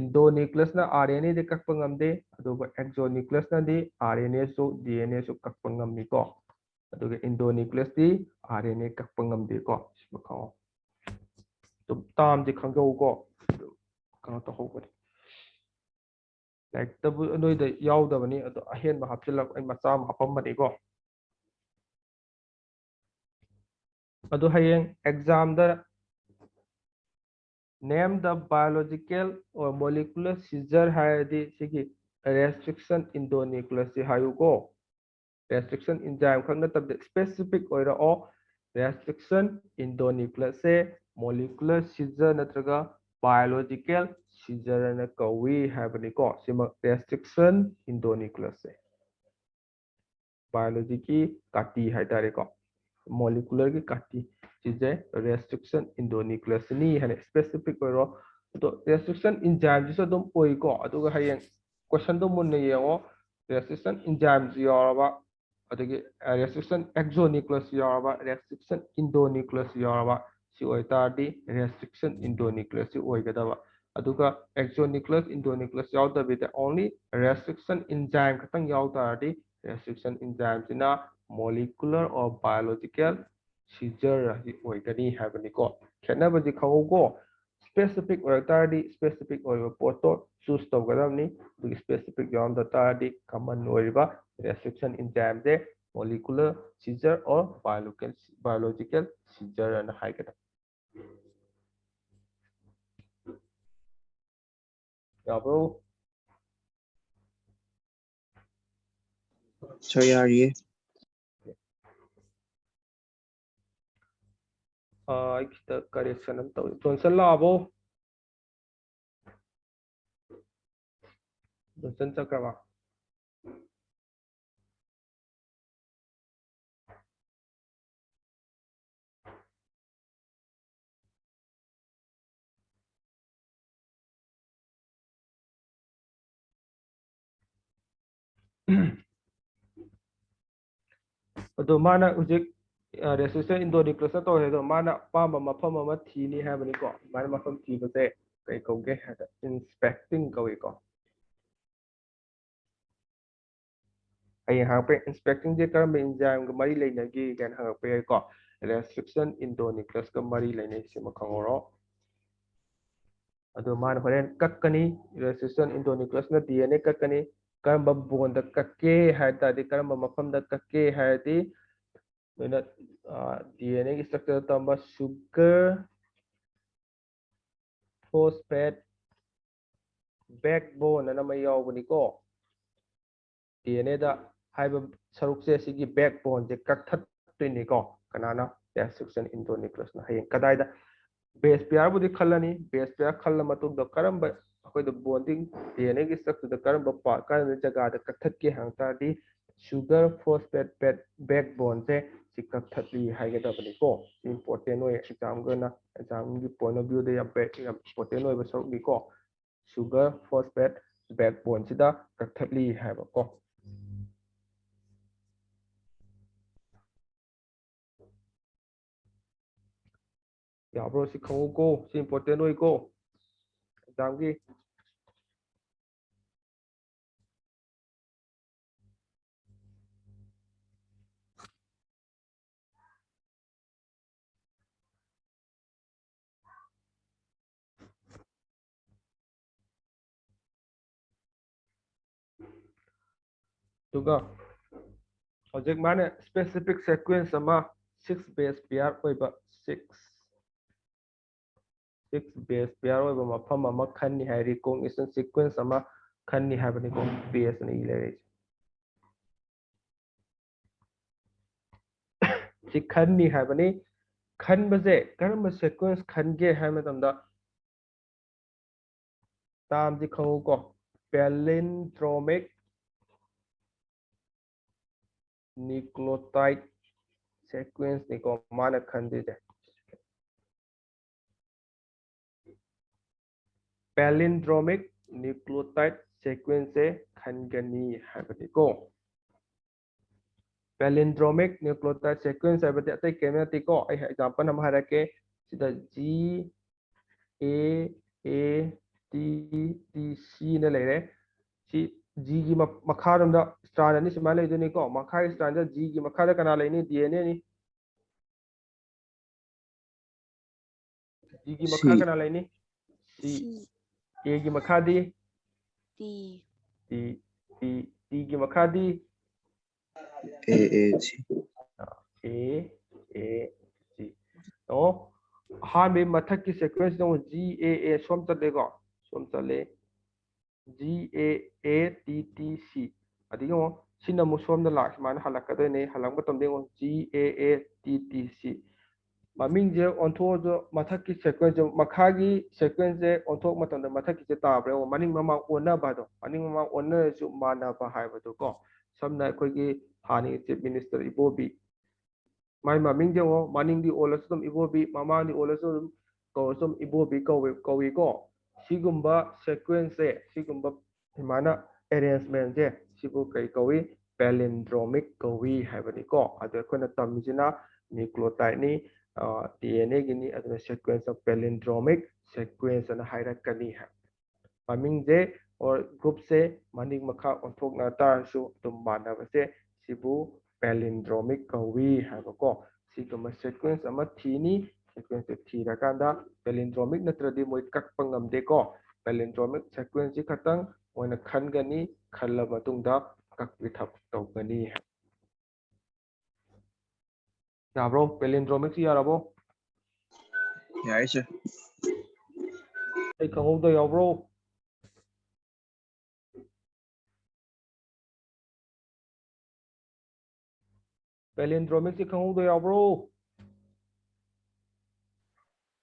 ꯏꯟꯗꯣꯅ꯭ꯌꯨꯀ꯭ꯂꯤꯌꯁꯅ RNA ꯗꯤ ꯀꯛꯄ ꯉꯝꯗꯦ ꯑꯗꯨꯒ ꯑꯦꯛꯖꯣꯅ꯭ꯌꯨꯀ꯭ꯂꯤꯌꯁꯅꯗꯤ RNA ꯁꯨ DNA ꯁꯨ ꯀꯛꯄ ꯉꯝꯃꯤꯀꯣ ꯑꯗꯨꯒ ꯏꯟꯗꯣꯅ꯭ꯌꯨꯀ꯭ꯂꯤꯌꯁꯇꯤ RNA ꯀꯛꯄ ꯉꯝꯗꯦꯀꯣ ꯁꯤꯃ ꯈꯪꯍꯧ ꯑꯗꯨꯝ ꯇꯥꯝꯗꯤ ꯈꯪꯖꯧꯀꯣ ꯀꯩꯅꯣ ꯇꯧꯍꯧꯕꯅꯤ ꯂꯥꯏꯔꯤꯛꯇꯕꯨ ꯅꯣꯏꯗ ꯌꯥꯎꯗꯕꯅꯤ ꯑꯗꯣ ꯑꯍꯦꯟꯕ ꯍꯥꯞꯆꯤꯜꯂꯛ ꯑꯩ ꯃꯆꯥ ꯑꯃ ꯍꯥꯞꯄꯝꯕꯅꯤꯀꯣ ꯑꯗꯣ ꯍꯌꯦꯡ ꯑꯦꯛꯖꯥꯝꯗ name the biological or molecular seizure Haidi सिगी restriction endonuclease से हायुको restriction enzyme खंड तब specific ओइरा ओ restriction endonuclease से molecular seizure नत्रगा biological seizure न कवी हाबनिको सिम restriction endonuclease से biology की काटी है तारे को molecular की काटी चीजें restriction endonuclease नहीं है specific ओरो तो restriction enzyme जिसे तुम कोई को अतुगा है question तो मुन्ने ये वो restriction enzyme यारबा अतुगे restriction exonuclease यारबा restriction endonuclease यारबा सी ओइतादी restriction endonuclease ओइगदबा अतुगा exonuclease endonuclease याउदबिदे only restriction enzyme खतंग याउतादी restriction enzyme Cina molecular or biological seizure ओइगनी हाबनिको खेनबदि खंगोको specific ओइतादी specific ओइबा Poto choose तौगदबनी दुगी specific याउंदा तादी common ओइबा restriction enzyme they molecular seizure or biological seizure on हाइगदा याब्रो Sir, yari. kita correction am tau Johnson labo Johnson chakrama ꯑꯗꯣ ꯃꯥꯅ ꯍꯧꯖꯤꯛ restriction endonuclease ꯇꯧꯔꯦ ꯑꯗꯣ ꯃꯥꯅ ꯑꯄꯥꯝꯕ ꯃꯐꯝ ꯑꯃ ꯊꯤꯅꯤ ꯍꯥꯏꯕꯅꯤꯀꯣ ꯃꯥꯅ ꯃꯐꯝ ꯊꯤꯕꯁꯦ ꯀꯩ ꯀꯧꯒꯦ ꯍꯥꯏꯕ inspecting ꯀꯧꯏꯀꯣ ꯍꯌꯦꯡ ꯍꯪꯉꯛꯄ inspecting ꯁꯦ ꯀꯔꯝꯕ enzyme ꯒ ꯃꯔꯤ ꯂꯩꯅꯒꯦ ꯀꯥꯏꯅ ꯍꯪꯉꯛꯄ ꯌꯥꯏꯀꯣ restriction endonuclease ꯒ ꯃꯔꯤ ꯂꯩꯅꯩ ꯁꯤꯃ ꯈꯪꯍꯧꯔꯣ ꯑꯗꯣ ꯃꯥꯅ ꯍꯣꯔꯦꯟ ꯀꯛꯀꯅꯤ restriction endonuclease ꯅ DNA कक्कनी करंबा बोंड कक्के है तादि करंबा मफम द कक्के है दी नोना DNA की स्ट्रक्चर तंबा शुगर फॉस्फेट बैकबोन ना मैं यावबनी को DNA दा हाइब सरुक से सिगी बैकबोन जे कक्थत तोइनी को कनाना restriction endonuclease ना हयें कदाइदा बेस पेयर बुदी खल्लनी बेस पेयर खल्ल मतुग द करंबा अखोय द बॉन्डिंग DNA की स्ट्रक्चर द करंबा पार्ट का जगह द कक्थत के हंगता दी शुगर फॉस्फेट बैकबोन से सि कक्थतली हाइगदबनी को इंपोर्टेंट ओय एग्जाम गना एग्जाम की पॉइंट ऑफ व्यू दे या इंपोर्टेंट ओय बसरुक को शुगर फॉस्फेट बैकबोन सिदा कक्थतली हाइबा को याब्रो सि खंगो को सि इंपोर्टेंट ओय को एग्जाम की तुगा हौजिक माने स्पेसिफिक सीक्वेंस अमा 6 बेस पेयर ओइबा 6 बेस पेयर ओइबा मफम अमा खन्नी है रिकॉग्निशन सीक्वेंस अमा खन्नी हाबनी को बेस ने इलेरे सि खन्नी हाबनी खनबजे करम सीक्वेंस खनगे है मतमदा ताम दि खंगो को पैलिंड्रोमिक न्यूक्लियोटाइड सीक्वेंस निको माना खंदे palindromic nucleotide sequence खनगनी हाइबदिको palindromic nucleotide sequence हाइबदि अतै केमेटिको आई एग्जांपल हम हारके सिदा G A A T T C ने लेरे सी G की मखारमदा स्ट्रैंड अनि सिमा लेदुनिको मखा स्ट्रैंड G की मखादा कना लेनी DNA नि G की मखा C कना लेनी C C A की मखादी D T T T की मखादी A A C A A G तो हाँ में मथक की सीक्वेंस तो G A A सोम चलेगा सोम चले G A A T T C अदिगो सिना मुसोम द लाख मान हलकदने हलंग बतम देगो G A A T T C ममिंग जे ऑन्थो जो मथक की सीक्वेंस जो मखा की सीक्वेंस जे ऑन्थो मतम द मथक की जे ताब्रे ओ मनिंग ममा ओना बादो मनिंग ममा ओना जो माना बा हाइबदो को समना अखोगी हानि चीफ मिनिस्टर इबोबी माय ममिंग जे ओ मनिंग दी ओलस तुम इबोबी ममा दी ओलस तुम को तुम इबोबी कौवी को सिगुम्बा सीक्वेंस से सिगुम्बा हिमाना अरेंजमेंट जे सिबु कई कौवी पैलिंड्रोमिक कौवी हाइबनी को अदो अखोना तमिजिना न्यूक्लियोटाइड नि DNA गिनी अदुना सीक्वेंस ऑफ पैलिंड्रोमिक सीक्वेंस अना हाइरकनी है ममिंग जे और ग्रुप से मनिंग मखा ओंथोकना तारसु तुम मानबसे सिबु पैलिंड्रोमिक कौवी हाइबको सिगुम्बा सीक्वेंस अमा थीनी सीक्वेंस थीरकांदा पैलिंड्रोमिक नत्रदि मोय कक्पा ngamdeko पैलिंड्रोमिक सीक्वेंस जी खतंग मोयना खनगनी खल्ला मतुंगदा कक्पि थप तौगनी है याब्रो पैलिंड्रोमिक सी यारबो यार sir ay khangouda yawbro palindromic सी खangouda yawbro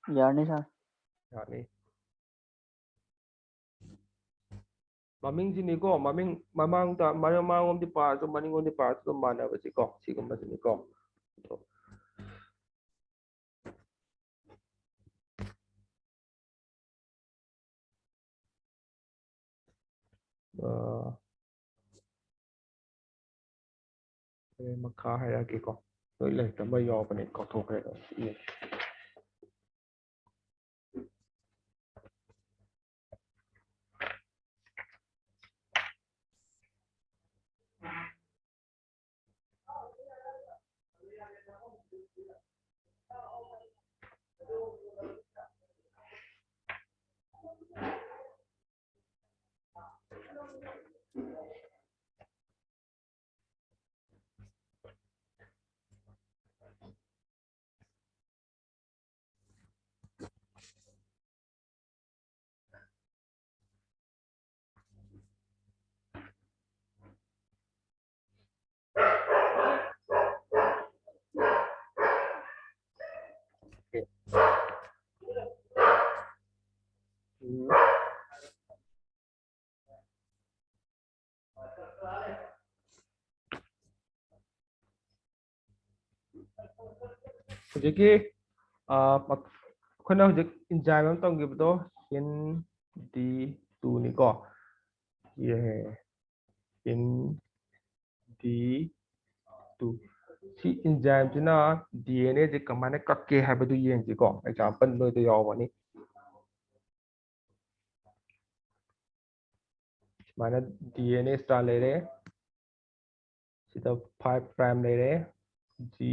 यानी sir yani maming sini ko maming mamang ta mamang di pa so maning di pa so mana ba si ko sigum ba sini ko makha hierarchy ko loi lai ta ba yaw ba ni ko thok re hujiki khona hujik enzyme am tong gibdo hin D2 ni ko ye hin D2 si enzyme jina DNA je kamane kakke haibadu yeng ji ko example noi to yawani mana DNA strand ले रहे सीधा 5 prime ले रहे G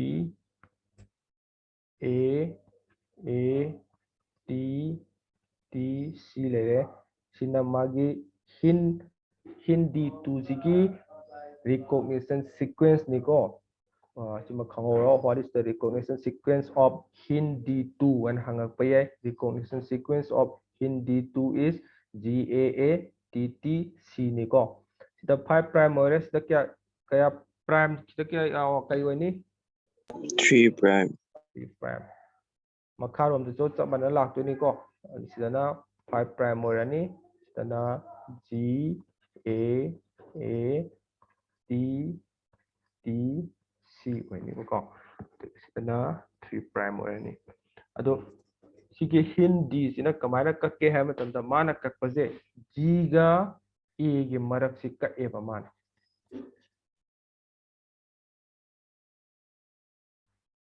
A A T T C ले रहे सिना मागी hin D2 की recognition sequence निको सिमा खंगोरो what is the recognition sequence of hin D2 when hangak pa ye recognition sequence of hin D2 is GAA TT C निको the 5 prime or the kaya prime the kaya kayo ni 3 prime 3 prime makarom the jo chamana lak to ni ko sidana 5 prime or ni sidana G A A T T C ko ni ko sidana 3 prime or ni ado सिगे Hindi सिना कमायना कक्के है मतंदा माना कक्पजे जी गा ए गे मरक सि कएबा माना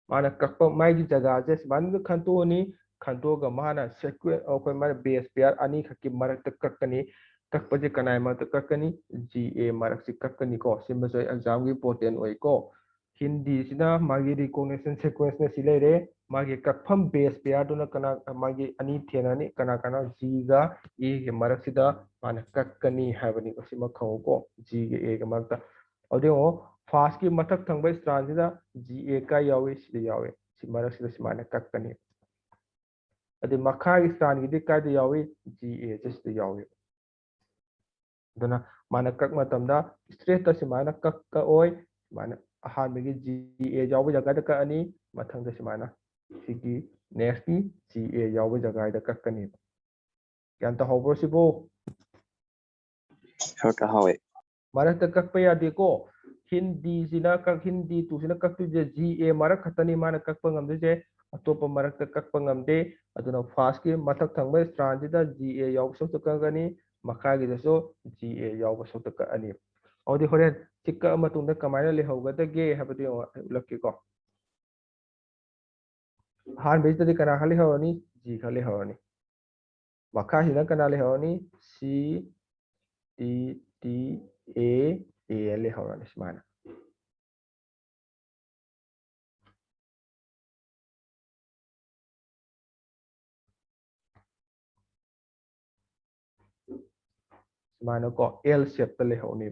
माना कक्प माइगी जगह जे मान खंतोनी खंतोगा माना sequence ओको माना बेस पेयर अनी खक्की मरक तक कक्कनी कक्पजे कनाय मत कक्कनी जी ए मरक सि कक्कनी को सिमसो एग्जाम की इंपोर्टेंट ओइ को हिंदी सिना मागी रिकॉग्निशन सीक्वेंस ने सिलेरे मागी कक्फम बेस पेयर दुना कना मागी अनी थेनानी कना कना जी गा ए के मरक सिदा माना कक्कनी हैबनी को सिमा खौ को जी के ए के मरक अदेओ फास्ट की मथक थंगबे स्ट्रांड सिदा जी ए का यावे सिदा यावे सि मरक सिदा सिमाना कक्कनी अदे मखा की स्ट्रांड की का यावे जी ए सिदा यावे दना माना कक मतमदा स्ट्रेट त सिमाना कक का ओय माना अहानबगी जी ए यावे जगह द का अनि मथंग द सिमाना सिगी नेक्स्ट की जी ए यावे जगह द कक्कनी क्या ता होबो सिबो Short Hawaii. मारक त कक पे यादे को हिंदी सिना कक हिंदी तु सिना कक तु जे जी ए मारक खतनी माना कक पंगम दे जे अतोप मारक त कक पंगम दे अदुना फास्ट की मथक थंगबे स्ट्रांड दा जी ए याव सो त कगनी मखा की दसो जी ए याव सो त क अनि औदि होरेन चिक्का मतुंदा कमायना ले होगदगे हबदि लक्की को हान बेजतदी कना खाली हवनी जी खाली हवनी मखा हिना कना ले हवनी सी टी टी ए ले हवनी स्माना स्माना को एल शेप त ले हवनी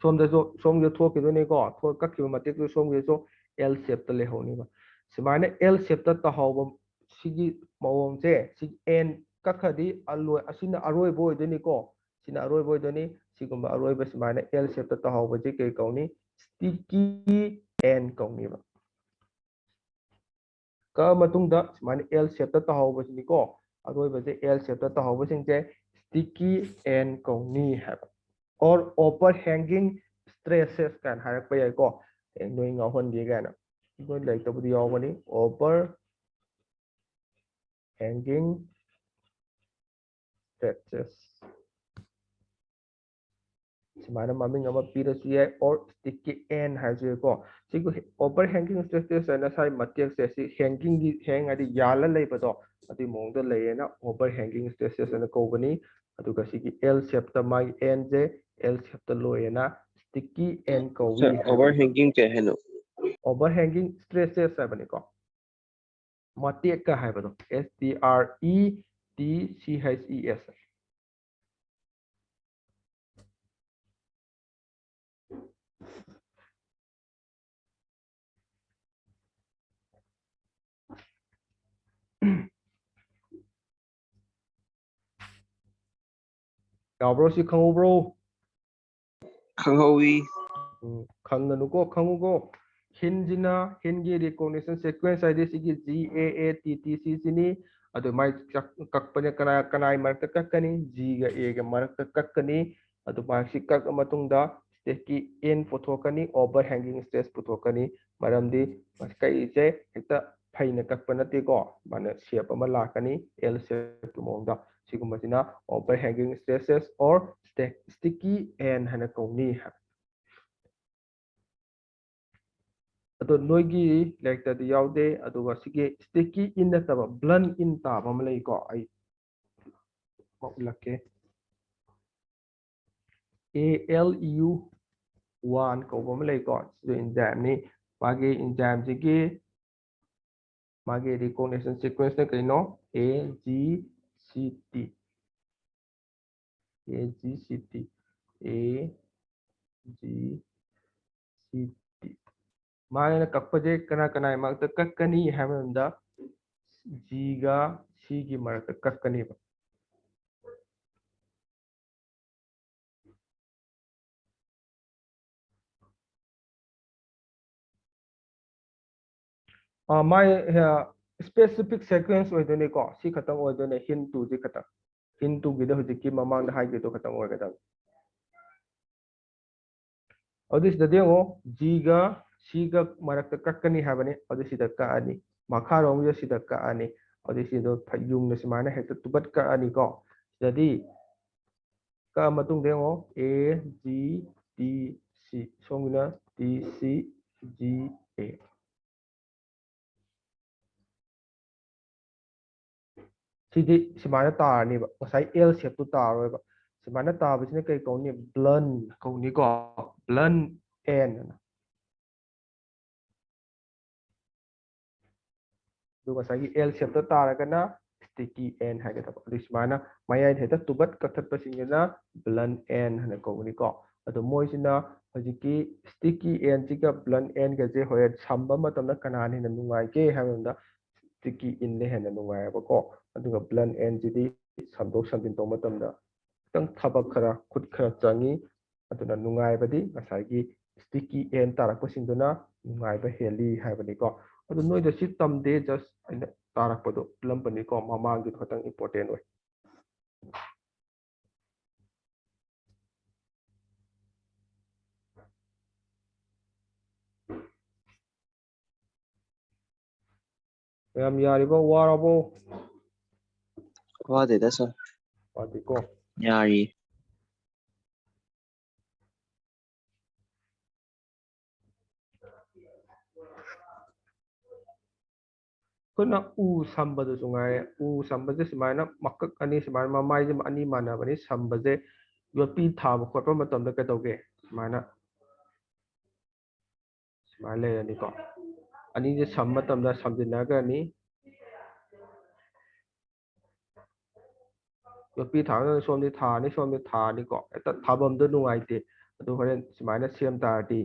सोम जो थोक के ने को थो कक क्यू मते तो सोम के सो एल शेप त ले हवनी बा स्माना एल शेप त तहाव सिगी मवोंग से सि एन कखदी अलोय असिना अरोय बोय देनी को सिना अरोय बोय देनी सिगुम अरोय बस स्माना एल शेप त तहाव जे के कौनी स्टिकी एन कौनी बा का मतुंग दा स्माना एल शेप त तहाव बसनी को अरोय बजे एल शेप त तहाव बसिंग जे स्टिकी एन कौनी है और over hanging stresses kan harakpa yai ko noi nga hon di ga na noi lai to budi yawani over hanging stresses simana maming ama pira su yai or sticky end ha ju ko sigu over hanging stresses na sai matyak se si hanging di hang adi yala lai ba do adi mong do lai na over hanging stresses na ko bani adu ka sigi l shape ta mai end je l shape ta lo na sticky end ko Sir, wi overhanging ke hai no? overhanging stresses है को मतेक का है बतो STRETCHES याब्रो सी खंगो bro Khanghawi. खंगनु को खंगु को हिंजिना हिंगी recognition sequence ID सी GAATTC सिनी अदो माइ कक्पने कना कनाई मरक कक्कनी G गा A गा मरक कक्कनी अदो माइ सी कक मतुंगदा स्टेकी एन पुथोकनी ओवर हैंगिंग स्ट्रेस पुथोकनी मरमदी कई से हेक्ता फाइन कक्प नते को माने शेप अमा लाकनी L शेप तुमोंदा सिगुमसिना ओवर हैंगिंग स्ट्रेसेस और स्टिकी एन हना कोनी है अतो नोगी लेक्टर द याउदे अदुगा सिगे स्टिकी इन नतबा ब्लन इन ताबा म लई को आई मौलके ALU 1 को बम लई को जो एंजाइम नि मागे एंजाइम सिगे मागे रिकॉग्निशन सीक्वेंस ने कइनो AGCT मागे न कपजे कना कना मग त कक्कनी हैमंदा जीगा सी की मरक कक्कनी माय स्पेसिफिक सीक्वेंस ओइदने को सी खतम ओइदने हिन टू जी खतम हिन टू गिद हुजिक की ममांग हाई के तो खतम ओइगदा अदिस ददेओ जी गा सी गा मरक कक्कनी हैबने अदिस द का अनि ꯃꯈꯥꯔꯣꯝꯒꯤꯗ ꯁꯤꯗ ꯀꯛꯑꯅꯤ ꯑꯗꯨꯗꯤ ꯁꯤꯗꯣ ꯌꯨꯡꯅ ꯁꯨꯃꯥꯏꯅ ꯍꯦꯛꯇ ꯇꯨꯕꯠ ꯀꯛꯑꯅꯤꯀꯣ ꯁꯤꯗꯗꯤ ꯀꯛꯑ ꯃꯇꯨꯡꯗ ꯌꯦꯡꯉꯣ A G D C ꯁꯣꯝꯒꯤꯅ D C G A ꯁꯤꯗꯤ ꯁꯨꯃꯥꯏꯅ ꯇꯥꯔꯅꯤꯕ ꯉꯁꯥꯏ L ꯁꯦꯞꯇꯨ ꯇꯥꯔꯣꯏꯕ ꯁꯨꯃꯥꯏꯅ ꯇꯥꯕꯁꯤꯅ ꯀꯩ ꯀꯧꯅꯤ ꯕ꯭ꯂꯟ ꯀꯧꯅꯤꯀꯣ ꯕ꯭ꯂꯟ N ꯑꯗꯨꯒ ꯉꯁꯥꯏꯒꯤ L ꯁꯦꯞꯇ ꯇꯥꯔꯒꯅ sticky N ꯍꯥꯏꯒꯗꯕ ꯑꯗꯨ ꯁꯨꯃꯥꯏꯅ ꯃꯌꯥꯏꯗ ꯍꯦꯛꯇ ꯇꯨꯕꯠ ꯀꯛꯊꯠꯄꯁꯤꯡꯁꯤꯅ ꯕ꯭ꯂꯟ N ꯍꯥꯏꯅ ꯀꯧꯒꯅꯤꯀꯣ ꯑꯗꯣ ꯃꯣꯏꯁꯤꯅ ꯍꯧꯖꯤꯛꯀꯤ sticky N ꯁꯤꯒ ꯕ꯭ꯂꯟ N ꯒꯁꯦ ꯍꯣꯔꯦꯟ ꯁꯝꯕ ꯃꯇꯝꯗ ꯀꯅꯥꯅ ꯍꯦꯟꯅ ꯅꯨꯡꯉꯥꯏꯒꯦ ꯍꯥꯏꯕ ꯃꯇꯝꯗ sticky N ꯅ ꯍꯦꯟꯅ ꯅꯨꯡꯉꯥꯏꯌꯦꯕꯀꯣ ꯑꯗꯨꯒ ꯕ꯭ꯂꯟ N ꯁꯤꯗꯤ ꯁꯝꯗꯣꯛ ꯁꯝꯖꯤꯟ ꯇꯧꯕ ꯃꯇꯝꯗ ꯈꯤꯇꯪ ꯊꯕꯛ ꯈꯔ ꯈꯨꯠ ꯈꯔ ꯆꯪꯉꯤ ꯑꯗꯨꯅ ꯅꯨꯡꯉꯥꯏꯕꯗꯤ ꯉꯁꯥꯏꯒꯤ sticky N ꯇꯥꯔꯛꯄꯁꯤꯡꯗꯨꯅ ꯅꯨꯡꯉꯥꯏꯕ ꯍꯦꯜꯂꯤ ꯍꯥꯏꯕꯅꯤꯀꯣ ꯑꯗꯨ ꯅꯣꯏꯗ ꯁꯤ ꯇꯝꯗꯦ ꯖꯁ ꯑꯩꯅ ꯇꯥꯔꯛꯄꯗꯣ ꯎꯠꯂꯝꯕꯅꯤꯀꯣ ꯃꯃꯥꯡꯒꯤꯗꯣ ꯈꯤꯇꯪ ꯏꯝꯄꯣꯔꯇꯦꯟ ꯑꯣꯏ ꯌꯥꯝ ꯌꯥꯔꯤꯕ ꯋꯥꯔꯕꯣ ꯋꯥꯗꯦꯗ ꯁꯥꯔ ꯋꯥꯗꯦꯀꯣ ꯌꯥꯔꯤ ꯑꯩꯈꯣꯏꯅ ꯎ ꯁꯝꯕꯗꯁꯨ ꯉꯥꯏꯔꯦ ꯎ ꯁꯝꯕꯁꯦ ꯁꯨꯃꯥꯏꯅ ꯃꯀꯛ ꯑꯅꯤ ꯁꯨꯃꯥꯏꯅ ꯃꯃꯥꯏꯁꯦ ꯑꯅꯤ ꯃꯥꯟꯅꯕꯅꯤ ꯁꯝꯕꯁꯦ ꯌꯣꯠꯄꯤ ꯊꯥꯕ ꯈꯣꯠꯄ ꯃꯇꯝꯗ ꯀꯩꯗꯧꯒꯦ ꯁꯨꯃꯥꯏꯅ ꯂꯩꯔꯅꯤꯀꯣ ꯑꯅꯤꯁꯦ ꯁꯝꯕ ꯃꯇꯝꯗ ꯁꯝꯖꯤꯟꯅꯒꯅꯤ ꯌꯣꯠꯄꯤ ꯊꯥꯡꯅ ꯁꯣꯝꯗꯤ ꯊꯥꯅꯤ ꯁꯣꯝꯗꯤ ꯊꯥꯅꯤꯀꯣ ꯍꯦꯛꯇ ꯊꯥꯐꯝꯗꯣ ꯅꯨꯡꯉꯥꯏꯇꯦ ꯑꯗꯨ ꯍꯣꯔꯦꯟ ꯁꯨꯃꯥꯏꯅ ꯁꯦꯝ ꯇꯥꯔꯗꯤ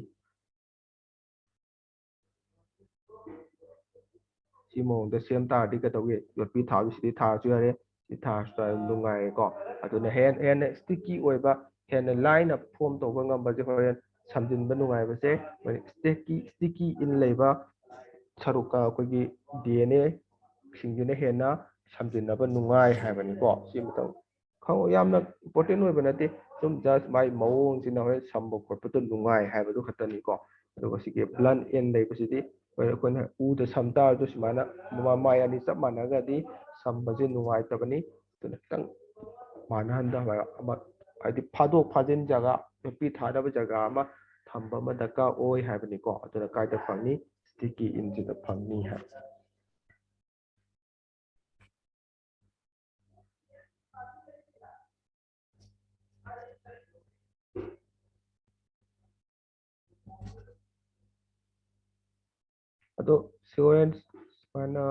ꯁꯤ ꯃꯑꯣꯡꯗ ꯁꯦꯝ ꯇꯥꯔꯗꯤ ꯀꯩꯗꯧꯒꯦ ꯌꯣꯠꯄꯤ ꯊꯥꯕꯁꯤꯗꯤ ꯊꯥꯔꯁꯨ ꯌꯥꯔꯦ ꯁꯤ ꯊꯥꯔꯁꯨ ꯌꯥꯔꯦ ꯅꯨꯡꯉꯥꯏꯔꯦꯀꯣ ꯑꯗꯨꯅ ꯍꯦꯟꯅ ꯁ꯭ꯇꯤꯛꯀꯤ ꯑꯣꯏꯕ ꯍꯦꯟꯅ ꯂꯥꯏꯅ ꯐꯣꯝ ꯇꯧꯕ ꯉꯝꯕꯁꯦ ꯍꯣꯔꯦꯟ ꯁꯝꯖꯤꯟꯕ ꯅꯨꯡꯉꯥꯏꯕꯁꯦ ꯁ꯭ꯇꯤꯛꯀꯤ ꯏꯟ ꯂꯩꯕ ꯁꯔꯨꯛꯀ ꯑꯩꯈꯣꯏꯒꯤ DNA ꯁꯤꯡꯁꯤꯅ ꯍꯦꯟꯅ ꯁꯝꯖꯤꯟꯅꯕ ꯅꯨꯡꯉꯥꯏ ꯍꯥꯏꯕꯅꯤꯀꯣ ꯁꯤ ꯃꯇꯝ ꯈꯪꯉꯣ ꯌꯥꯝꯅ ꯏꯝꯄꯣꯔꯇꯦꯟ ꯑꯣꯏꯕ ꯅꯠꯇꯦ ꯁꯨꯝ ꯖꯁ ꯃꯥꯏ ꯃꯑꯣꯡꯁꯤꯅ ꯍꯣꯔꯦꯟ ꯁꯝꯕ ꯈꯣꯠꯄꯗ ꯅꯨꯡꯉꯥꯏ ꯍꯥꯏꯕꯗꯨ ꯈꯛꯇꯅꯤꯀோ ꯑꯗꯨꯒ ꯁꯤꯒꯤ ꯕ꯭ꯂꯟ ꯑꯦꯟ ꯂꯩꯕꯁꯤꯗꯤ ꯑꯩꯈꯣꯏꯅ ꯎꯗ ꯁꯝ ꯇꯥꯔꯁꯨ ꯁꯨꯃꯥꯏꯅ ꯃꯃꯥꯏ ꯑꯅꯤ ꯆꯞ ꯃꯥꯟꯅꯒꯗꯤ ꯁꯝꯕꯁꯦ ꯅꯨꯡꯉꯥꯏꯇꯕꯅꯤ ꯑꯗꯨꯅ ꯈꯤꯇꯪ ꯃꯥꯟꯅꯍꯟꯗꯕ ꯑꯃ ꯍꯥꯏꯗꯤ ꯐꯥꯗꯣꯛ ꯐꯥꯖꯤꯟ ꯖꯒꯥ ꯅꯨꯄꯤ ꯊꯥꯗꯕ ꯖꯒꯥ ꯑꯃ ꯊꯝꯕ ꯑꯃ ꯗꯔꯀꯥꯔ ꯑꯣꯏ ꯍꯥꯏꯕꯅꯤꯀꯣ ꯑꯗꯨꯅ ꯀꯥꯏꯗ ꯐꯪꯅꯤ ꯁ꯭ꯇꯤꯛꯀꯤ ꯏꯟꯁꯤꯗ ꯐꯪꯅꯤ ꯍꯥꯏꯕ ꯑꯗꯣ ꯍꯣꯔꯦꯟ ꯁꯨꯃꯥꯏꯅ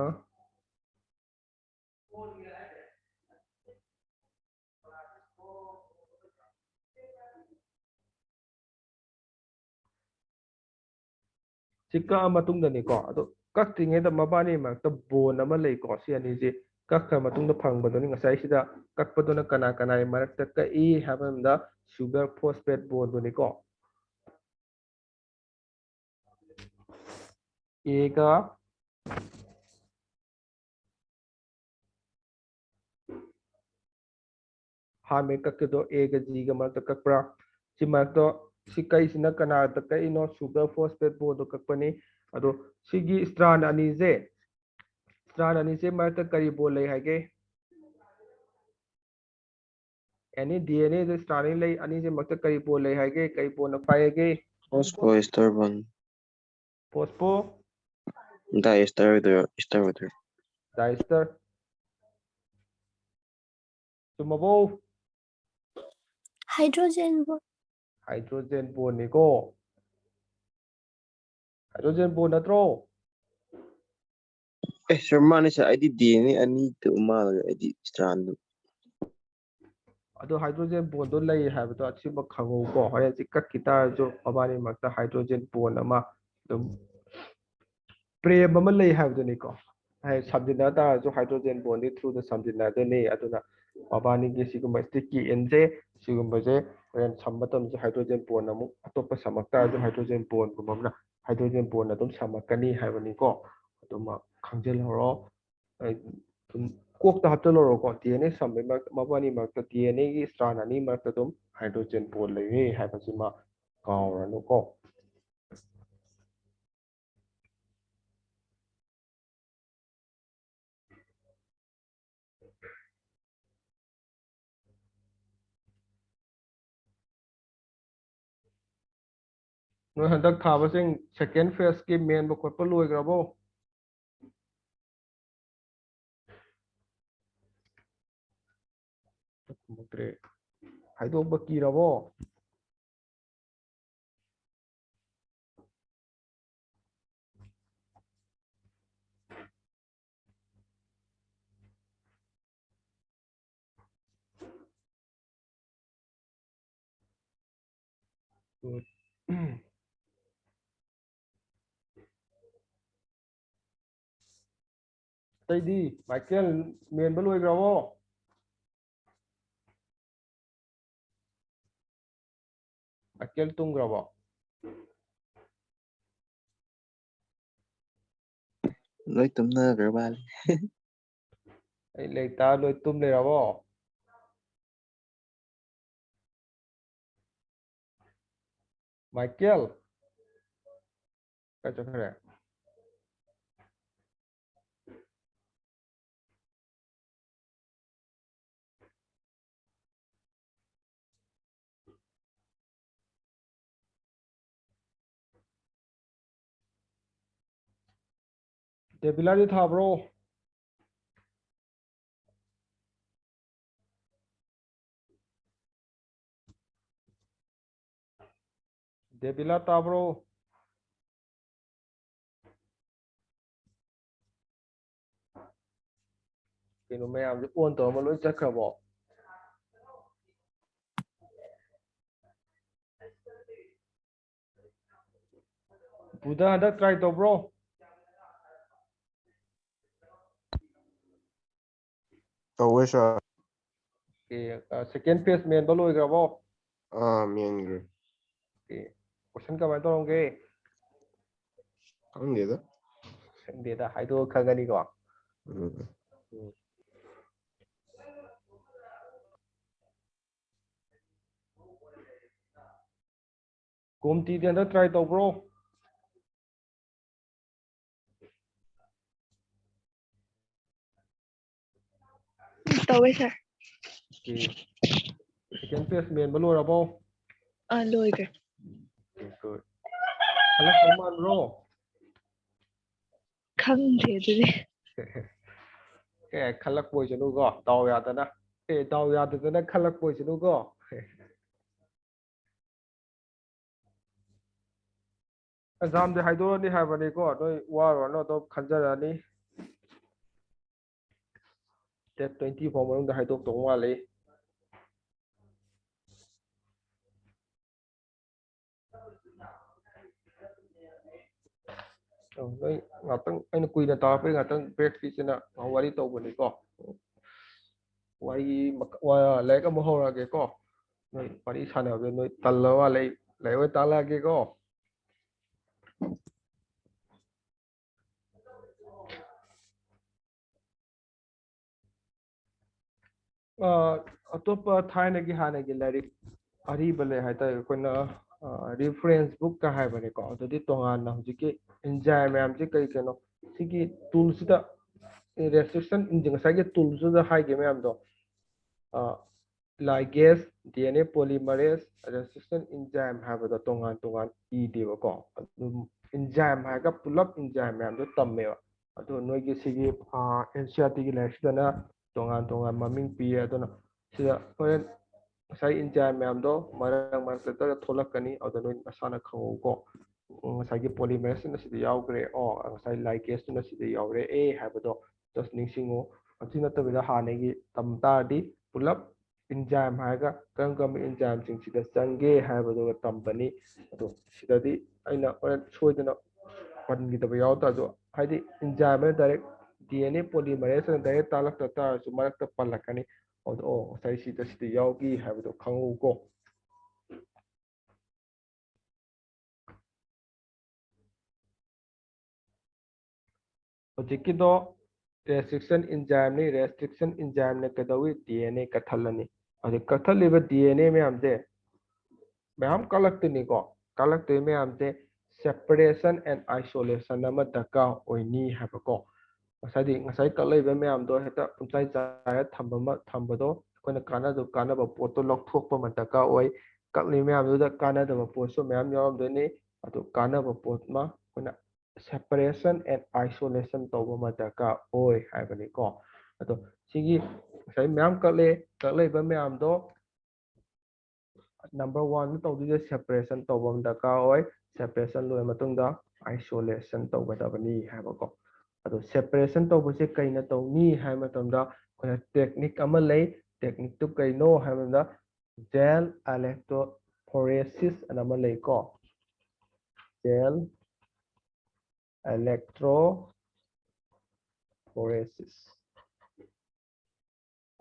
ꯁꯤ ꯀꯛꯑ ꯃꯇꯨꯡꯗꯅꯤꯀꯣ ꯑꯗꯣ ꯀꯛꯇ꯭ꯔꯤꯉꯩꯗ ꯃꯕꯥꯅꯤ ꯃꯔꯛꯇ ꯕꯣꯟ ꯑꯃ ꯂꯩꯀꯣ ꯁꯤ ꯑꯅꯤꯁꯤ ꯀꯛꯈ꯭ꯔ ꯃꯇꯨꯡꯗ ꯐꯪꯕꯗꯨꯅꯤ ꯉꯁꯥꯏ ꯁꯤꯗ ꯀꯛꯄꯗꯨꯅ ꯀꯅꯥ ꯀꯅꯥꯒꯤ ꯃꯔꯛꯇ ꯀꯛꯏ ꯍꯥꯏꯕ ꯃꯇꯝꯗ ꯁꯨꯒꯔ ꯐꯣꯁꯐꯦꯠ ꯕꯣꯟꯗꯨꯅꯤꯀꯣ ꯑꯦꯒ ꯍꯥꯟꯅ ꯀꯛꯀꯗꯣ ꯑꯦꯒ ꯖꯤꯒ ꯃꯔꯛꯇ ꯀꯛꯄ꯭ꯔꯥ ꯁꯤ ꯃꯔꯛꯇ ꯁꯤ ꯀꯛꯏꯁꯤꯅ ꯀꯅꯥꯗ ꯀꯛꯏꯅꯣ ꯁꯨꯒꯔ ꯐꯣꯁꯐꯦꯠ ꯕꯣꯟꯗꯣ ꯀꯛꯄꯅꯤ ꯑꯗꯣ ꯁꯤꯒꯤ ꯏꯁꯇ꯭ꯔꯥꯟ ꯑꯅꯤꯁꯦ ꯃꯔꯛꯇ ꯀꯔꯤ ꯕꯣꯟ ꯂꯩ ꯍꯥꯏꯒꯦ ꯑꯦꯅꯤ DNA ꯏꯁꯇ꯭ꯔꯥꯟ ꯑꯅꯤ ꯂꯩ ꯑꯅꯤꯁꯤ ꯃꯔꯛꯇ ꯀꯔꯤ ꯕꯣꯟ ꯂꯩ ꯍꯥꯏꯒꯦ ꯀꯔꯤ ꯕꯣꯟꯅ ꯄꯥꯏ ꯍꯥꯏꯒꯦ ꯐꯣꯁꯐꯣ ꯏꯁꯇꯔ ꯕꯣꯟ ꯐꯣꯁꯐꯣ ꯗꯥꯏ ꯏꯁꯇꯔ ꯑꯣꯏꯗꯣꯏꯔꯣ ꯏꯁꯇꯔ ꯑꯣꯏꯗꯣꯏꯔꯣ ꯗꯥꯏꯁꯇꯔ ꯆꯨꯝꯃꯕꯣ हाइड्रोजन वो हाइड्रोजन बॉन्डनिको हाइड्रोजन बॉन्ड नत्रो ꯁꯥꯔ ꯃꯥꯅꯦ ꯁꯥꯔ ꯑꯩꯗꯤ DNA ꯑꯅꯤꯗꯨ ꯃꯥꯜꯂꯒ ꯑꯩꯗꯤ ꯏꯁꯇ꯭ꯔꯥꯟꯗꯨ ꯑꯗꯣ ꯍꯥꯏꯗ꯭रोजन ꯕꯣꯟꯗꯣ ꯂꯩ ꯍꯥꯏꯕꯗꯣ ꯑꯁꯤꯃ ꯈꯪꯍꯧꯀꯣ ꯍꯣꯔꯦꯟ ꯁꯤ ꯀꯛꯈꯤ ꯇꯥꯔꯁꯨ ꯃꯕꯥꯅꯤ ꯃꯔꯛꯇ ꯍꯥꯏꯗ꯭रोजन ꯕꯣꯟ ꯑꯃ ꯑꯗꯨꯝ ꯄ꯭ꯔꯦꯝ ꯑꯃ ꯂꯩ ꯍꯥꯏꯕꯗꯨꯅꯤꯀꯣ ꯁꯝꯖꯤꯟꯅ ꯇꯥꯔꯁꯨ ꯍꯥꯏꯗ꯭रोजन ꯕꯣꯟꯗꯤ ꯊ꯭ꯔꯨꯗ ꯁꯝꯖꯤꯟꯅꯒꯅꯤ ꯑꯗꯨꯅ ꯃꯕꯥꯅꯤꯒꯤ ꯁꯤꯒꯨꯝꯕ ꯁ꯭ꯇꯤꯛꯀꯤ ꯑꯦꯟꯁꯦ ꯁꯤꯒꯨꯝꯕꯁꯦ ꯍꯣꯔꯦꯟ ꯁꯝꯕ ꯃꯇꯝꯗꯁꯨ ꯍꯥꯏꯗ꯭रोजन ꯕꯣꯟ ꯑꯃꯨꯛ ꯑꯇꯣꯞꯄ ꯁꯝꯃꯛ ꯇꯥꯔꯁꯨ ꯍꯥꯏꯗ꯭रोजन ꯕꯣꯟꯒꯨꯝꯕ ꯑꯃꯅ ꯍꯥꯏꯗ꯭रोजन ꯕꯣꯟ ꯑꯗꯨꯝ ꯁꯝꯃꯛꯀꯅꯤ ꯍꯥꯏꯕꯅꯤꯀꯣ ꯑꯗꯨꯃ ꯈꯪꯖꯤꯜꯍꯧꯔꯣ ꯑꯗꯨꯝ ꯀꯣꯛꯇ ꯍꯥꯞꯆꯤꯜꯂꯧꯔꯣꯀꯣ DNA ꯁꯝꯕꯩ ꯃꯔꯛꯇ ꯃꯕꯥꯅꯤ ꯃꯔꯛꯇ DNAꯒꯤ ꯏꯁꯇ꯭ꯔꯥꯟ ꯑꯅꯤ ꯃꯔꯛꯇ ꯑꯗꯨꯝ ꯍꯥꯏꯗ꯭रोजन ꯕꯣꯟ ꯂꯩꯔꯦ ꯍꯥꯏꯕꯁꯤꯃ ꯀꯥꯎꯔꯅꯨꯀꯣ ꯅꯣꯏ ꯍꯟꯗꯛ ꯊꯥꯕꯁꯤꯡ ꯁꯦꯀꯦꯟ ꯐꯦꯁꯀꯤ ꯃꯦꯟꯕ ꯈꯣꯠꯄ ꯂꯣꯏꯈ꯭ꯔꯕꯣ? ꯈꯨꯝꯃꯛꯇ꯭ꯔꯦ. ꯍꯥꯏꯗꯣꯛꯄ ꯀꯤꯔꯕꯣ? Good. ꯑꯇꯩꯗꯤ ꯃꯥꯏꯀꯦꯜ ꯃꯦꯟꯕ ꯂꯣꯏꯈ꯭ꯔꯕꯣ? ꯃꯥꯏꯀꯦꯜ ꯇꯨꯝꯈ꯭ꯔꯕꯣ? Lối tụm nơ rồi ba. ꯑꯩ ꯂꯩꯇꯥ ꯂꯣꯏ ꯇꯨꯝ ꯂꯩꯔꯕꯣ? ꯃꯥꯏꯀꯦꯜ ꯀꯥꯏ ꯆꯠꯈ꯭ꯔꯦ? ꯗꯦꯕꯤꯂꯥꯗꯤ ꯊꯥꯕ꯭ꯔꯣ? ꯗꯦꯕꯤꯂꯥ ꯇꯥꯕ꯭ꯔꯣ? ꯀꯩꯅꯣ ꯃꯌꯥꯝꯁꯦ ꯑꯣꯟ ꯇꯧꯔꯝꯃ ꯂꯣꯏ ꯆꯠꯈ꯭ꯔꯕꯣ? ꯕꯨꯙ ꯍꯟꯗꯛ ꯇ꯭ꯔꯥꯏ ꯇꯧꯕ꯭ꯔꯣ? Tꯧꯋꯦ ꯁꯥꯔ. ꯁꯦꯀꯦꯟ ꯐꯦꯁ ꯃꯦꯟꯕ ꯂꯣꯏꯈ꯭ꯔꯕꯣ? ꯃꯦꯟꯈ꯭ꯔꯦ. ꯀꯣꯏꯁꯟ ꯀꯃꯥꯏꯅ ꯇꯧꯔꯝꯒꯦ? ꯈꯪꯗꯦꯗ. ꯈꯪꯗꯦꯗ ꯍꯥꯏꯗꯣꯛꯑ ꯈꯪꯒꯅꯤꯀꯣ. ꯎꯝ. ꯀꯣꯝꯇꯤꯗꯤ ꯍꯟꯗꯛ ꯇ꯭ꯔꯥꯏ ꯇꯧꯕ꯭ꯔꯣ? Tꯧwé sir. ꯁꯦꯀꯦꯟ ꯐꯦꯁ ꯃꯦꯟꯕ ꯂꯣꯏꯔꯕꯣ? Lôi rồi. Good. ꯍꯜꯂꯛꯇꯧ ꯃꯥꯟꯕ꯭ꯔꯣ? Khꯪꯗꯦ ꯑꯗꯨꯗꯤ. ꯈꯜꯂꯛꯄ ꯑꯣꯏꯁꯅꯨꯀꯣ ꯗꯥꯎ ꯌꯥꯗꯅ. ꯗꯥꯎ ꯌꯥꯗꯗꯅ ꯈꯜꯂꯛꯄ ꯑꯣꯏꯁꯅꯨꯀꯣ. ꯑꯦꯛꯖꯥꯝꯗꯤ ꯍꯥꯏꯗꯣꯛꯑꯅꯤ ꯍꯥꯏꯕꯅꯤꯀꯣ ꯅꯣꯏ ꯋꯥꯔꯨꯔꯅꯨ ꯑꯗꯨꯝ ꯈꯟꯖꯔꯛꯑꯅꯤ. ꯗꯦꯠ 20 ꯐꯥꯎ ꯃꯅꯨꯡꯗ ꯍꯥꯏꯗꯣꯛꯇꯧ ꯃꯥꯜꯂꯤ. ꯅꯣꯏ ꯉꯥꯛꯇꯪ ꯑꯩꯅ ꯀꯨꯏꯅ ꯇꯥꯔꯛꯄꯩ ꯉꯥꯛꯇꯪ ꯕ꯭ꯔꯦꯛ ꯄꯤꯁꯤꯅ ꯋꯥꯔꯤ ꯇꯧꯕꯅꯤꯀꯣ. ꯂꯥꯏꯔꯤꯛ ꯑꯃꯨꯛ ꯍꯧꯔꯛꯑꯒꯦꯀꯣ. ꯅꯣꯏ ꯋꯥꯔꯤ ꯁꯥꯟꯅꯕꯗ ꯅꯣꯏ ꯇꯜꯂꯕ ꯂꯥꯏꯔꯤꯛ ꯑꯣꯏꯅ ꯇꯥꯛꯂꯛꯑꯒꯦꯀꯣ. ꯑꯇꯣꯞꯄ ꯊꯥꯏꯅꯒꯤ ꯍꯥꯟꯅꯒꯤ ꯂꯥꯏꯔꯤꯛ ꯑꯔꯤꯕ ꯂꯩ ꯍꯥꯏꯇꯥꯔꯦ ꯑꯩꯈꯣꯏꯅ ꯔꯤꯐꯔꯦꯟꯁ ꯕꯨꯛꯀ ꯍꯥꯏꯕꯅꯦꯀꯣ. ꯑꯗꯨꯗꯤ ꯇꯣꯉꯥꯟꯅ ꯍꯧꯖꯤꯛꯀꯤ ꯑꯦꯟꯖꯥꯏꯝ ꯃꯌꯥꯝꯁꯤ ꯀꯩ ꯀꯩꯅꯣ ꯁꯤꯒꯤ ꯇꯨꯜꯁꯤꯗ ꯔꯦꯁꯇ꯭ꯔꯤꯛꯁꯟ ꯉꯁꯥꯏꯒꯤ ꯇꯨꯜꯁꯤꯗ ꯍꯥꯏꯈꯤꯕ ꯃꯌꯥꯝꯗꯣ ꯂꯥꯏꯒꯦꯁ DNA ꯄꯣꯂꯤꯃꯔꯦꯁ ꯔꯦꯁꯤꯁꯇꯦꯟ ꯏꯟꯖꯥꯏꯝ ꯍꯥꯏꯕꯗꯣ ꯇꯣꯉꯥꯟ ꯇꯣꯉꯥꯟ ꯏꯗꯦꯕꯀꯣ. ꯑꯗꯨꯝ ꯏꯟꯖꯥꯏꯝ ꯍꯥꯏꯔꯒ ꯄꯨꯂꯞ ꯏꯟꯖꯥꯏꯝ ꯃꯌꯥꯝꯗꯣ ꯇꯝꯃꯦꯕ. ꯑꯗꯣ ꯅꯣꯏꯒꯤ ꯁꯤꯒꯤ NCERTꯒꯤ ꯂꯥꯏꯔꯤꯛꯁꯤꯗꯅ ꯇꯣꯉꯥꯟ ꯇꯣꯉꯥꯟ ꯃꯃꯤꯡ ꯄꯤꯌꯦ. ꯑꯗꯨꯅ ꯁꯤꯗ ꯍꯣꯔꯦꯟ ꯉꯁꯥꯏ ꯏꯟꯖꯥꯏꯝ ꯃꯌꯥꯝꯗꯣ ꯃꯔꯛ ꯃꯔꯛꯇ ꯊꯣꯛꯂꯛꯀꯅꯤ. ꯑꯗꯨꯗ ꯅꯣꯏ ꯅꯁꯥꯅ ꯈꯪꯍꯧꯀꯣ. ꯉꯁꯥꯏꯒꯤ ꯄꯣꯂꯤꯃꯦꯔꯦꯁꯇꯨꯅ ꯁꯤꯗ ꯌꯥꯎꯈ꯭ꯔꯦ. ꯉꯁꯥꯏ ꯂꯥꯏꯒꯦꯁꯇꯨꯅ ꯁꯤꯗ ꯌꯥꯎꯔꯦ ꯍꯥꯏꯕꯗꯣ ꯖꯁ ꯅꯤꯡꯁꯤꯡꯉꯨ. ꯑꯗꯨ ꯅꯠꯇꯕꯤꯗ ꯍꯥꯟꯅꯒꯤ ꯇꯝ ꯇꯥꯔꯗꯤ ꯄꯨꯂꯞ ꯏꯟꯖꯥꯏꯝ ꯍꯥꯏꯔꯒ ꯀꯔꯝ ꯀꯔꯝꯕ ꯏꯟꯖꯥꯏꯝꯁꯤꯡ ꯁꯤꯗ ꯆꯪꯒꯦ ꯍꯥꯏꯕꯗꯨꯒ ꯇꯝꯕꯅꯤ. ꯑꯗꯣ ꯁꯤꯗꯗꯤ ꯑꯩꯅ ꯍꯣꯔꯦꯟ ꯁꯣꯏꯗꯅ ꯄꯟꯈꯤꯗꯕ ꯌꯥꯎꯗ꯭ꯔꯁꯨ ꯍꯥꯏꯗꯤ ꯏꯟꯖꯥꯏꯝ ꯑꯃ ꯗꯥꯏꯔꯦꯛ DNA ꯄꯣꯂꯤꯃꯔꯦꯁꯅ ꯗꯥꯏꯔꯦꯛ ꯇꯥꯛꯂꯛꯇ ꯇꯥꯔꯁꯨ ꯃꯔꯛꯇ ꯄꯜꯂꯛꯀꯅꯤ. ꯑꯗꯣ ꯉꯁꯥꯏ ꯁꯤꯗ ꯌꯥꯎꯈꯤ ꯍꯥꯏꯕꯗꯣ ꯈꯪꯍꯧꯀꯣ. ꯍꯧꯖꯤꯛꯀꯤꯗோ ꯔꯦꯁꯇ꯭ꯔꯤꯛꯁꯟ ꯏꯟꯖꯥꯏꯝꯅꯤ. ꯔꯦꯁꯇ꯭ꯔꯤꯛꯁꯟ ꯏꯟꯖꯥꯏꯝꯅ ꯀꯩꯗꯧꯋꯤ? DNA ꯀꯛꯊꯠꯂꯅꯤ. ꯑꯗꯨ ꯀꯛꯊꯠꯂꯤꯕ DNA ꯃꯌꯥꯝꯁꯦ ꯃꯌꯥꯝ ꯀꯛꯂꯛꯇꯣꯏꯅꯤꯀꯣ. ꯀꯛꯂꯛꯇꯣꯏ ꯃꯌꯥꯝꯁꯦ ꯁꯦꯄꯔꯦꯁꯟ ꯑꯦꯟ ꯑꯥꯏꯁꯣꯂꯦꯁꯟ ꯑꯃ ꯗꯔꯀꯥꯔ ꯑꯣꯏꯅꯤ ꯍꯥꯏꯕꯀꯣ. ꯉꯁꯥꯏ ꯀꯛꯂꯛꯏꯕ ꯃꯌꯥꯝꯗꯣ ꯍꯦꯛꯇ ꯄꯨꯡꯆꯥꯏ ꯆꯥꯏꯔ ꯊꯝꯕꯗꯣ ꯑꯩꯈꯣꯏꯅ ꯀꯥꯟꯅꯕ ꯄꯣꯠꯇꯣ ꯂꯧꯊꯣꯛꯄ ꯑꯃ ꯗꯔꯀꯥꯔ ꯑꯣꯏ. ꯀꯛꯂꯤꯕ ꯃꯌꯥꯝꯗꯨꯗ ꯀꯥꯟꯅꯗꯕ ꯄꯣꯠꯁꯨ ꯃꯌꯥꯝ ꯌꯥꯎꯔꯝꯗꯣꯏꯅꯤ. ꯑꯗꯨ ꯀꯥꯟꯅꯕ ꯄꯣꯠ ꯑꯃ ꯑꯩꯈꯣꯏꯅ separation and isolation ꯇꯧꯕ ꯑꯃ ꯗꯔꯀꯥꯔ ꯑꯣꯏ ꯍꯥꯏꯕꯅꯤꯀꯣ ꯑꯗꯣ ꯁꯤꯒꯤ ꯉꯁꯥꯏ ꯃꯌꯥꯝ ꯀꯛꯂꯛꯏꯕ ꯃꯌꯥꯝꯗꯣ ꯅꯝꯕꯔ 1 ꯇꯧꯗꯣꯏꯁꯦ separation ꯇꯧꯕ ꯑꯃ ꯗꯔꯀꯥꯔ ꯑꯣꯏ separation ꯂꯣꯏꯔ ꯃꯇꯨꯡꯗ isolation ꯇꯧꯒꯗꯕꯅꯤ ꯍꯥꯏꯕꯀꯣ ꯑꯗꯣ separation ꯇꯧꯕꯁꯦ ꯀꯩꯅ ꯇꯧꯅꯤ ꯍꯥꯏꯕ ꯃꯇꯝꯗ ꯑꯩꯈꯣꯏꯅ ꯇꯦꯛꯅꯤꯛ ꯑꯃ ꯂꯩ ꯇꯦꯛꯅꯤꯛꯇꯨ ꯀꯩꯅꯣ ꯍꯥꯏꯕꯗ gel electrophoresis ꯑꯅ ꯑꯃ ꯂꯩꯀꯣ gel electrophoresis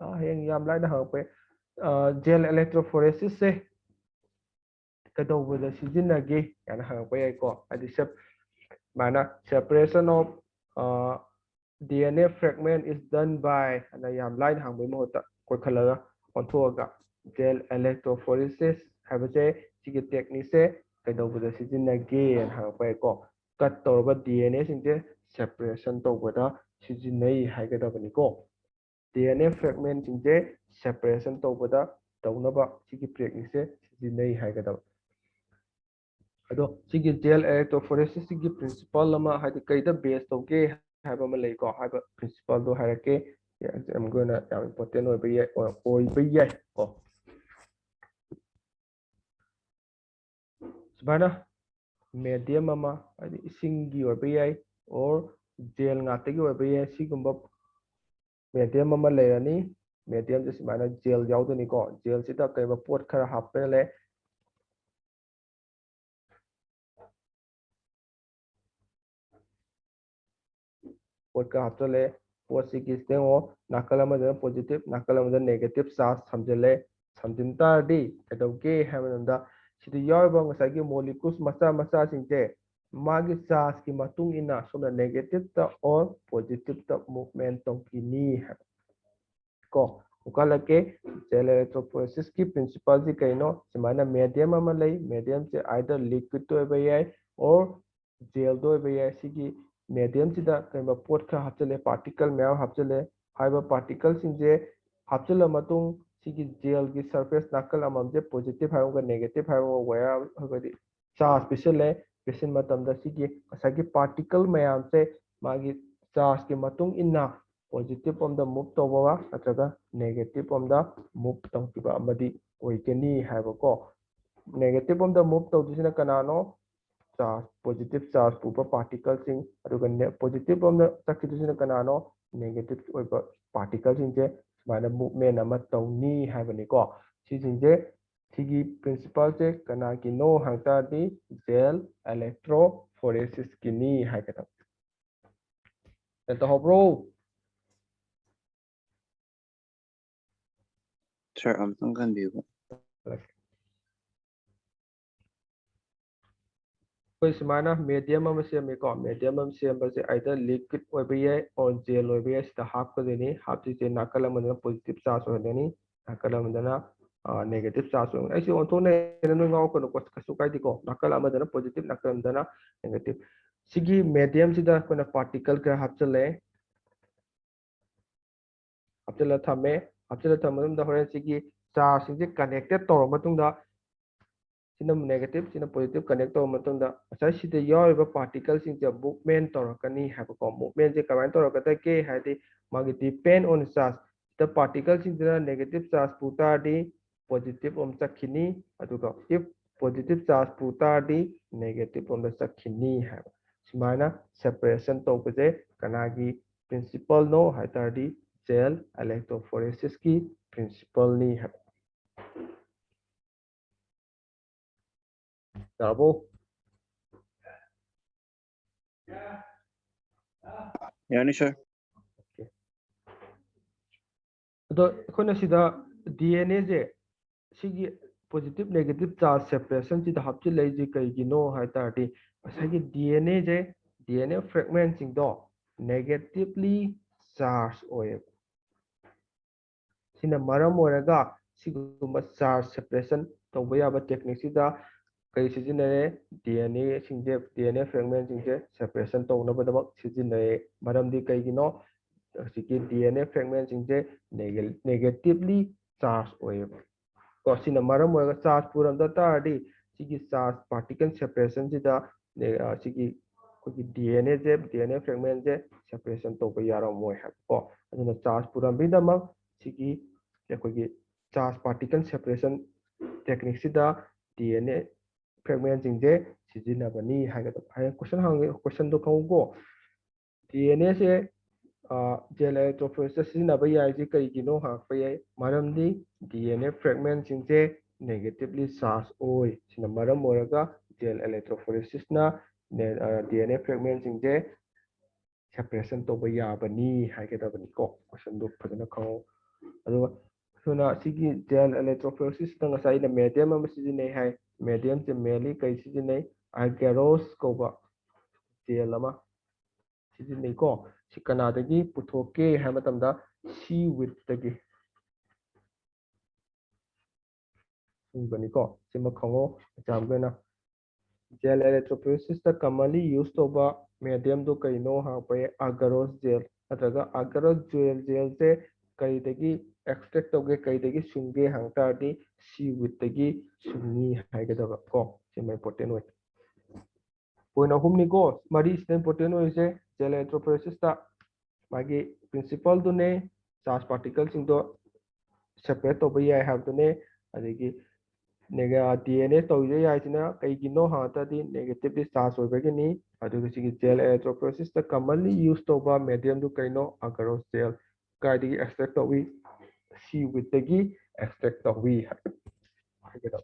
ꯍꯌꯦꯡ ꯌꯥꯝ ꯂꯥꯏꯅ ꯍꯪꯉꯛꯄ gel electrophoresis ꯁꯦ ꯀꯩꯗꯧꯕꯗ ꯁꯤꯖꯤꯟꯅꯒꯦ ꯀꯥꯏꯅ ꯍꯪꯉꯛꯄ ꯌꯥꯏꯀꯣ ꯍꯥꯏꯗꯤ ꯁꯨꯃꯥꯏꯅ separation of DNA fragment is done by ꯑꯅ ꯌꯥꯝ ꯂꯥꯏꯅ ꯍꯪꯕꯒꯤ ꯃꯍꯨꯠꯇ ꯀꯣꯏꯈꯠꯂꯒ ꯑꯣꯟꯊꯣꯛꯑꯒ gel electrophoresis ꯍꯥꯏꯕꯁꯦ ꯁꯤꯒꯤ ꯇꯦꯛꯅꯤꯛꯁꯦ ꯀꯩꯗꯧꯕꯗ ꯁꯤꯖꯤꯟꯅꯒꯦꯅ ꯍꯪꯉꯛꯄ ꯌꯥꯏꯀꯣ ꯀꯠ ꯇꯧꯔꯕ DNA ꯁꯤꯡꯁꯦ separation ꯇꯧꯕꯗ ꯁꯤꯖꯤꯟꯅꯩ ꯍꯥꯏꯒꯗꯕꯅꯤꯀꯣ DNA fragment ꯁꯤꯡꯁꯦ separation ꯇꯧꯕꯗ ꯇꯧꯅꯕ ꯁꯤꯒꯤ ꯇꯦꯛꯅꯤꯛꯁꯦ ꯁꯤꯖꯤꯟꯅꯩ ꯍꯥꯏꯒꯗꯕ ꯑꯗꯣ ꯁꯤꯒꯤ gel electrophoresis ꯁꯤꯒꯤ ꯄ꯭ꯔꯤꯟꯁꯤꯄꯜ ꯑꯃ ꯍꯥꯏꯗꯤ ꯀꯩꯗ ꯕꯦꯁ ꯇꯧꯒꯦ ꯍꯥꯏꯕ ꯑꯃ ꯂꯩꯀꯣ ꯍꯥꯏꯕ ꯄ꯭ꯔꯤꯟꯁꯤꯄꯜꯗꯣ ꯍꯥꯏꯔꯛꯀꯦ ꯑꯦꯛꯖꯥꯝꯒꯤ ꯑꯣꯏꯅ ꯌꯥꯝ ꯏꯝꯄꯣꯔꯇꯦꯟ ꯑꯣꯏꯕ ꯌꯥꯏ ꯀꯣ ꯁꯨꯃꯥꯏꯅ ꯃꯦꯗꯤꯌꯝ ꯑꯃ ꯍꯥꯏꯗꯤ ꯏꯁꯤꯡꯒꯤ ꯑꯣꯏꯕ ꯌꯥꯏ ꯑꯣꯔ ꯖꯦꯜ ꯉꯥꯛꯇꯒꯤ ꯑꯣꯏꯕ ꯌꯥꯏ ꯁꯤꯒꯨꯝꯕ ꯃꯦꯗꯤꯌꯝ ꯑꯃ ꯂꯩꯔꯅꯤ ꯃꯦꯗꯤꯌꯝꯁꯦ ꯁꯨꯃꯥꯏꯅ ꯖꯦꯜ ꯌꯥꯎꯗꯣꯏꯅꯤꯀꯣ ꯖꯦꯜꯁꯤꯗ ꯀꯩꯒꯨꯝꯕ ꯄꯣꯠ ꯈꯔ ꯍꯥꯞꯆꯜꯂꯦ ꯄꯣꯠꯀ ꯍꯥꯞꯆꯜꯂꯦ ꯄꯣꯠꯁꯤꯒꯤ ꯌꯦꯡꯉꯣ ꯅꯥꯀꯜ ꯑꯃꯗꯅ ꯄꯣꯖꯤꯇꯤቭ ꯅꯥꯀꯜ ꯑꯃꯗ ꯅꯦꯒꯦꯇꯤꯚ ꯆꯥꯔꯖ ꯊꯝꯖꯤꯜꯂꯦ ꯊꯝꯖꯤꯟ ꯇꯥꯔꯗꯤ ꯀꯩꯗꯧꯒꯦ ꯍꯥꯏꯕ ꯃꯇꯝꯗ ꯁꯤꯗ ꯌꯥꯎꯔꯤꯕ ꯉꯁꯥꯏꯒꯤ ꯃꯣꯂꯤꯀꯨꯜꯁ ꯃꯆꯥ ꯃꯆꯥꯁꯤꯡꯁꯦ ꯃꯥꯒꯤ ꯆꯥꯔꯖꯀꯤ ꯃꯇꯨꯡ ꯏꯟꯅ ꯁꯣꯝꯗ ꯅꯦꯒꯦꯇꯤꯚꯇ ꯑꯣꯔ ꯄꯣꯖꯤꯇꯤꯚꯇ ꯃꯨꯚꯃꯦꯟ ꯇꯧꯈꯤꯅꯤ ꯍꯥꯏꯕ ꯀꯣ ꯎꯀꯜꯂꯛꯀꯦ ꯖꯦꯜ electrophoresisꯀꯤ ꯄ꯭ꯔꯤꯟꯁꯤꯄꯜꯁꯤ ꯀꯩꯅꯣ ꯁꯨꯃꯥꯏꯅ ꯃꯦꯗꯤꯌꯝ ꯑꯃ ꯂꯩ ꯃꯦꯗꯤꯌꯝꯁꯦ ꯑꯥꯏꯗꯔ ꯂꯤꯀ꯭ꯋꯤꯗ ꯑꯣꯏꯕ ꯌꯥꯏ ꯑꯣꯔ ꯖꯦꯜꯗ ꯑꯣꯏꯕ ꯌꯥꯏ ꯁꯤꯒꯤ ꯃꯦꯗꯤꯌꯝꯁꯤꯗ ꯀꯩꯒꯨꯝꯕ ꯄꯣꯠ ꯈꯔ ꯍꯥꯞꯆꯤꯜꯂꯦ ꯄꯥꯔꯇꯤꯀꯜ ꯃꯌꯥꯝ ꯍꯥꯞꯆꯤꯜꯂꯦ ꯍꯥꯏꯕ ꯄꯥꯔꯇꯤꯀꯜꯁꯤꯡꯁꯦ ꯍꯥꯞꯆꯤꯜꯂ ꯃꯇꯨꯡ ꯁꯤꯒꯤ ꯖꯦꯜꯒꯤ ꯁꯔꯐꯦꯁ ꯅꯥꯀꯜ ꯑꯃꯃꯝꯁꯦ ꯄꯣꯖꯤꯇꯤꯚ ꯍꯥꯏꯕꯒ ꯅꯦꯒꯦꯇꯤꯚ ꯍꯥꯏꯕꯒ ꯋꯦꯌꯔ ꯍꯥꯏꯕꯗꯤ ꯆꯥꯔꯖ ꯄꯤꯁꯤꯜꯂꯦ ꯄꯤꯁꯤꯟ ꯃꯇꯝꯗ ꯁꯤꯒꯤ ꯉꯁꯥꯏꯒꯤ ꯄꯥꯔꯇꯤꯀꯜ ꯃꯌꯥꯝꯁꯦ ꯃꯥꯒꯤ ꯆꯥꯔꯖꯀꯤ ꯃꯇꯨꯡ ꯏꯟꯅ ꯄꯣꯖꯤꯇꯤꯚ ꯑꯝꯗ ꯃꯨꯚ ꯇꯧꯕ ꯅꯠꯇ꯭ꯔꯒ ꯅꯦꯒꯦꯇꯤꯚ ꯑꯝꯗ ꯃꯨꯚ ꯇꯧꯈꯤꯕ ꯑꯃꯗꯤ ꯑꯣꯏꯒꯅꯤ ꯍꯥꯏꯕꯀꯣ ꯅꯦꯒꯦꯇꯤꯚ ꯑꯝꯗ ꯃꯨꯚ ꯇꯧꯗꯣꯏꯁꯤꯅ ꯀꯅꯥꯅꯣ ꯆꯥꯔꯖ ꯄꯣꯖꯤꯇꯤꯚ ꯆꯥꯔꯖ ꯄꯨꯕ ꯄꯥꯔꯇꯤꯀꯜꯁꯤꯡ ꯑꯗꯨꯒ ꯄꯣꯖꯤꯇꯤꯚ ꯑꯝꯗ ꯆꯠꯈꯤꯗꯣꯏꯁꯤꯅ ꯀꯅꯥꯅꯣ ꯅꯦꯒꯦꯇꯤꯚ ꯑꯣꯏꯕ ꯄꯥꯔꯇꯤꯀꯜꯁꯤꯡꯁꯦ ꯁꯨꯃꯥꯏꯅ ꯃꯨꯚꯃꯦꯟ ꯑꯃ ꯇꯧꯅꯤ ꯍꯥꯏꯕꯅꯤꯀꯣ ꯁꯤꯁꯤꯡꯁꯦ ꯁꯤꯒꯤ ꯄ꯭ꯔꯤꯟꯁꯤꯄꯜꯁꯦ ꯀꯅꯥꯒꯤꯅꯣ ꯍꯥꯏ ꯇꯥꯔꯗꯤ ꯖꯦꯜ electrophoresisꯀꯤꯅꯤ ꯍꯥꯏꯒꯗꯕ ꯇꯧꯍꯧꯕ꯭ꯔꯣ ꯁꯥꯔ ꯑꯝꯇꯪ ꯈꯟꯕꯤꯌꯨꯕ ꯑꯩꯈꯣꯏ ꯁꯨꯃꯥꯏꯅ ꯃꯦꯗꯤꯌꯝ ꯑꯃ ꯁꯦꯝꯃꯦꯀꯣ ꯃꯦꯗꯤꯌꯝ ꯑꯃ ꯁꯦꯝꯕꯁꯦ ꯑꯥꯏꯗꯔ ꯂꯤꯀ꯭ꯋꯤड ꯑꯣꯏꯕ ꯌꯥꯏ ꯑꯣꯔ ꯖꯦꯜ ꯑꯣꯏꯕ ꯌꯥꯏ ꯁꯤꯗ ꯍꯥꯞꯀꯗꯣꯏꯅꯤ ꯍꯥꯞꯇꯣꯏꯁꯦ ꯅꯥꯀꯜ ꯑꯃꯗꯅ ꯄꯣꯖꯤꯇꯤꯚ ꯆꯥꯔꯖ ꯑꯣꯏꯍꯟꯒꯅꯤ ꯅꯥꯀꯜ ꯑꯃꯗꯅ ꯅꯦꯒꯦꯇꯤꯚ ꯆꯥꯔꯖ ꯑꯣꯏꯍꯟꯒꯅꯤ ꯑꯩꯁꯦ ꯑꯣꯟꯊꯣꯛꯅꯩ ꯅꯣꯏ ꯉꯥꯎꯔꯛꯀꯅꯨꯀꯣ ꯀꯩꯁꯨ ꯀꯥꯏꯗꯦꯀꯣ ꯅꯥꯀꯜ ꯑꯃꯗꯅ ꯄꯣꯖꯤꯇꯤꯚ ꯅꯥꯀꯜ ꯑꯃꯗꯅ ꯅꯦꯒꯦꯇꯤꯚ ꯁꯤꯒꯤ ꯃꯦꯗꯤꯌꯝꯁꯤꯗ ꯑꯩꯈꯣꯏꯅ ꯄꯥꯔꯇꯤꯀꯜ ꯈꯔ ꯍꯥꯞꯆꯤꯜꯂꯦ ꯍꯥꯞꯆꯤꯜꯂ ꯊꯝꯃꯦ ꯍꯥꯞꯆꯤꯜꯂ ꯊꯝꯕ ꯃꯇꯨꯡꯗ ꯍꯣꯔꯦꯟ ꯁꯤꯒꯤ ꯆꯥꯔꯖꯁꯤꯡꯁꯦ ꯀꯅꯦꯛꯇꯦꯠ ꯇꯧꯔꯕ ꯃꯇꯨꯡꯗ ꯁꯤꯅ ꯅꯦꯒꯦꯇꯤꯚ ꯁꯤꯅ ꯄꯣꯖꯤꯇꯤꯚ ꯀꯅꯦꯛ ꯇꯧꯔꯕ ꯃꯇꯨꯡꯗ ꯉꯁꯥꯏ ꯁꯤꯗ ꯌꯥꯎꯔꯤꯕ ꯄꯥꯔꯇꯤꯀꯜꯁꯤꯡꯁꯦ ꯃꯨꯚꯃꯦꯟ ꯇꯧꯔꯛꯀꯅꯤ ꯍꯥꯏꯕꯀꯣ ꯃꯨꯚꯃꯦꯟꯁꯦ ꯀꯃꯥꯏꯅ ꯇꯧꯔꯛꯀꯗꯒꯦ ꯍꯥꯏꯗꯤ ꯃꯥꯒꯤ ꯗꯤꯄꯦꯟ ꯑꯣꯟ ꯆꯥꯔꯖ ꯁꯤꯗ ꯄꯥꯔꯇꯤꯀꯜꯁꯤꯡꯁꯤꯅ ꯅꯦꯒꯦꯇꯤꯚ ꯆꯥꯔꯖ ꯄꯨ ꯇꯥꯔꯗꯤ ꯄꯣꯖꯤꯇꯤꯚ ꯑꯃ ꯆꯠꯈꯤꯅꯤ ꯑꯗꯨꯒ ꯏꯐ ꯄꯣꯖꯤꯇꯤꯚ ꯆꯥꯔꯖ ꯄꯨ ꯇꯥꯔꯗꯤ ꯅꯦꯒꯦꯇꯤꯚ ꯑꯃꯗ ꯆꯠꯈꯤꯅꯤ ꯍꯥꯏꯕ ꯁꯨꯃꯥꯏꯅ ꯁꯦꯄꯔꯦꯁꯟ ꯇꯧꯕꯁꯦ ꯀꯅꯥꯒꯤ ꯄ꯭ꯔꯤꯟꯁꯤꯄꯜꯅꯣ ꯍꯥꯏ ꯇꯥꯔꯗꯤ ꯖꯦꯜ electrophoresisꯀꯤ ꯄ꯭ꯔꯤꯟꯁꯤꯄꯜꯅꯤ ꯍꯥꯏꯕ ꯇꯥꯕꯣ ꯌꯥꯅꯤ ꯁꯥꯔ ꯑꯗꯣ ꯑꯩꯈꯣꯏꯅ ꯁꯤꯗ DNAꯁꯦ ꯁꯤꯒꯤ ꯄꯣꯖꯤꯇꯤꯚ ꯅꯦꯒꯦꯇꯤꯚ ꯆꯥꯔꯖ ꯁꯦꯄꯔꯦꯁꯟꯁꯤꯗ ꯍꯥꯞꯆꯤꯜꯂꯛꯏꯁꯤ ꯀꯩꯒꯤꯅꯣ ꯍꯥꯏ ꯇꯥꯔꯗꯤ ꯉꯁꯥꯏꯒꯤ DNAꯁꯦ DNA ꯐ꯭ꯔꯦꯒꯃꯦꯟꯁꯤꯡꯗೋ ꯅꯦꯒꯦꯇꯤꯚꯂꯤ ꯆꯥꯔꯖ ꯑꯣꯏꯌꯦꯕ ꯁꯤꯅ ꯃꯔꯝ ꯑꯣꯏꯔꯒ ꯁꯤꯒꯨꯝꯕ ꯆꯥꯔꯖ ꯁꯦꯄꯔꯦꯁꯟ ꯇꯧꯕ ꯌꯥꯕ ꯇꯦꯛꯅꯤꯛꯁꯤꯗ ꯀꯔꯤ ꯁꯤꯖꯤꯟꯅꯔꯦ DNA ꯐ꯭ꯔꯦꯒꯃꯦꯟꯁꯤꯡꯁꯦ ꯁꯦꯄꯔꯦꯁꯟ ꯇꯧꯅꯕꯗꯃꯛ ꯁꯤꯖꯤꯟꯅꯩ ꯃꯔꯝꯗꯤ ꯀꯩꯒꯤꯅꯣ ꯍꯧꯖꯤꯛꯀꯤ DNA ꯐ꯭ꯔꯦꯒꯃꯦꯟꯁꯤꯡꯁꯦ ꯅꯦꯒꯦꯇꯤꯚꯂꯤ ꯆꯥꯔꯖ ꯑꯣꯏꯌꯦꯕ ꯀꯣ ꯁꯤꯅ ꯃꯔꯝ ꯑꯣꯏꯔꯒ ꯆꯥꯔꯖ ꯄꯨꯔꯝꯗ ꯇꯥꯔꯗꯤ sigi charge particle separation sida sigi kogi DNA je DNA fragment je separation to ba yaro moi ha ko aduna charge puram bidama sigi kogi charge particle separation technique sida DNA fragment jingje sijinabani haga hai question do ko DNA se gel electrophoresis सिजिनबा याय जे करिगिनो हाकपा याय मरमदि DNA fragment सिंजे negatively charged ओय सिना मरम मोरगा gel electrophoresis ना DNA fragment सिंजे separation तो बया बनी हाके दबनी को question दो फजना खाओ अदो सुना सिगी gel electrophoresis तना साइना medium अम सिजिने हाय medium से मेनली कई सिजिने agarose कोबा gel अमा सिजिने को सिकनादगी पुथोके है मतमदा सी विथदगी सुबनिको सिमा खंगो जामगना gel electrophoresis ता commonly used toba medium do kaino ha पे agarose gel अतगा agarose gel से कईदगी extract तोगे कईदगी सुंगे हंगता दी सी विथदगी सुंगी हाइगदगा को सिमा important होय पोइना हुमनिको मरी से important होय से gel electrophoresis ता मागी principle दुने charge particles सिंदो separate तो बया है दुने अदिगी DNA तो ये याइना कई गिनो हाता दी negatively charge हो बेगनी अदुग सिगी gel electrophoresis ता commonly used तो बा medium दु कइनो agarose gel काइदी extract तो वी C with दगी extract तो वी हाइगेदा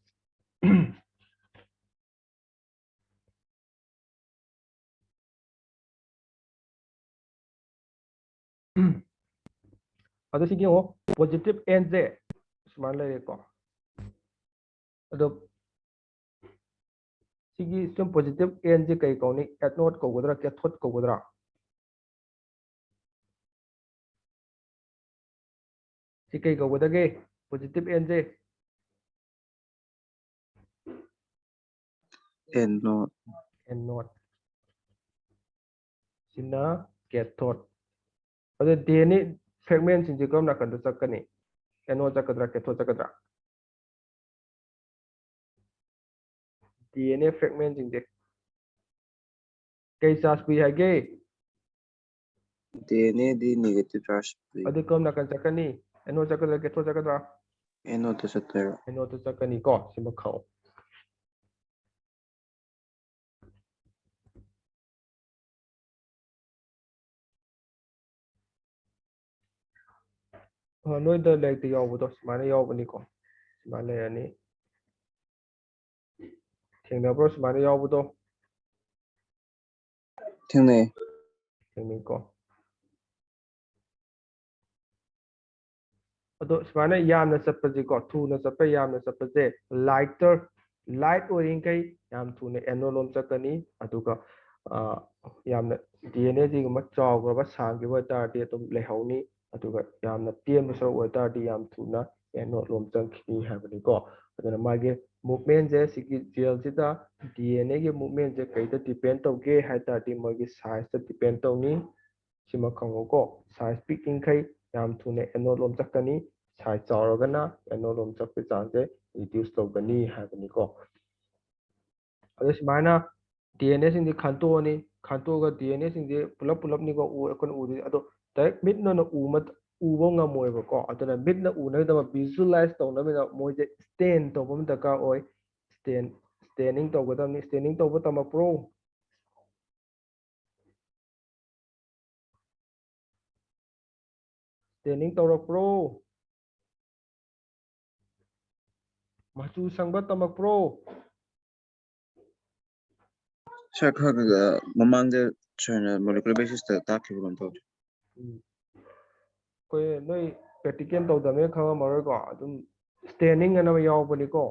अदो सिगी हो positive end जे समान ले को अदो सिगी सम positive end जे कई कोनी anode को गुदरा cathode को गुदरा सिकई को गुदगे positive end जे anode anode सिना cathode अदो DNA fragment सिंजे कम नाकन दो सकनी anode Chakdara cathode Chakdara DNA fragment सिंजे कई charge भी है गे DNA दी negative charge अदो कम नाकन चकनी anode Chakdara cathode Chakdara anode to satara anode चकनी को सिमा खाओ नोई द लेग द यावबदो सुमाने यावबनिको सुमाने यानी थेंगनब्रो सुमाने यावबदो थेंगने थेंगनिको अदो सुमाने यामना चप्पजिको थूना चप्पे यामना चप्पजे लाइटर लाइट ओरिंगकै याम थूने एनोलोम चकनी अदुगा यामना DNA जी गुम चावग्रबा सांगिबा तारदी तुम लेहौनी अदुगा यामना टेम सो ओतारदी याम थूना एनोलोम चंखनी हाबनिको अदना मागे मूवमेंट जे सिगी जेल सिदा DNA के मूवमेंट जे कईदा डिपेंड तौगे हाइतारदी मगे साइज ता डिपेंड तौनी सिमा खंगोको साइज पिकिंगकै याम थूने एनोलोम चकनी साइज चावरगना एनोलोम चक्पे चांसे रिड्यूस तौगनी हाबनिको अदो सिमाना DNA सिंजे खानतोनी खानतोगा DNA सिंजे पुलप पुलपनिको अकन उदि अदो डायरेक्ट मिडना न उमत उबो ngamoibako aduna midna unagdama visualize tawnamina moje stand tawbam daka oy standing tawgadamni standing tawba tama pro standing tawra pro machu sangba tama pro shakhaga mamangde chana molecular basis ta takhiburon to koy noi practical tawdame khama maroy ko adum standing ana yawbani ko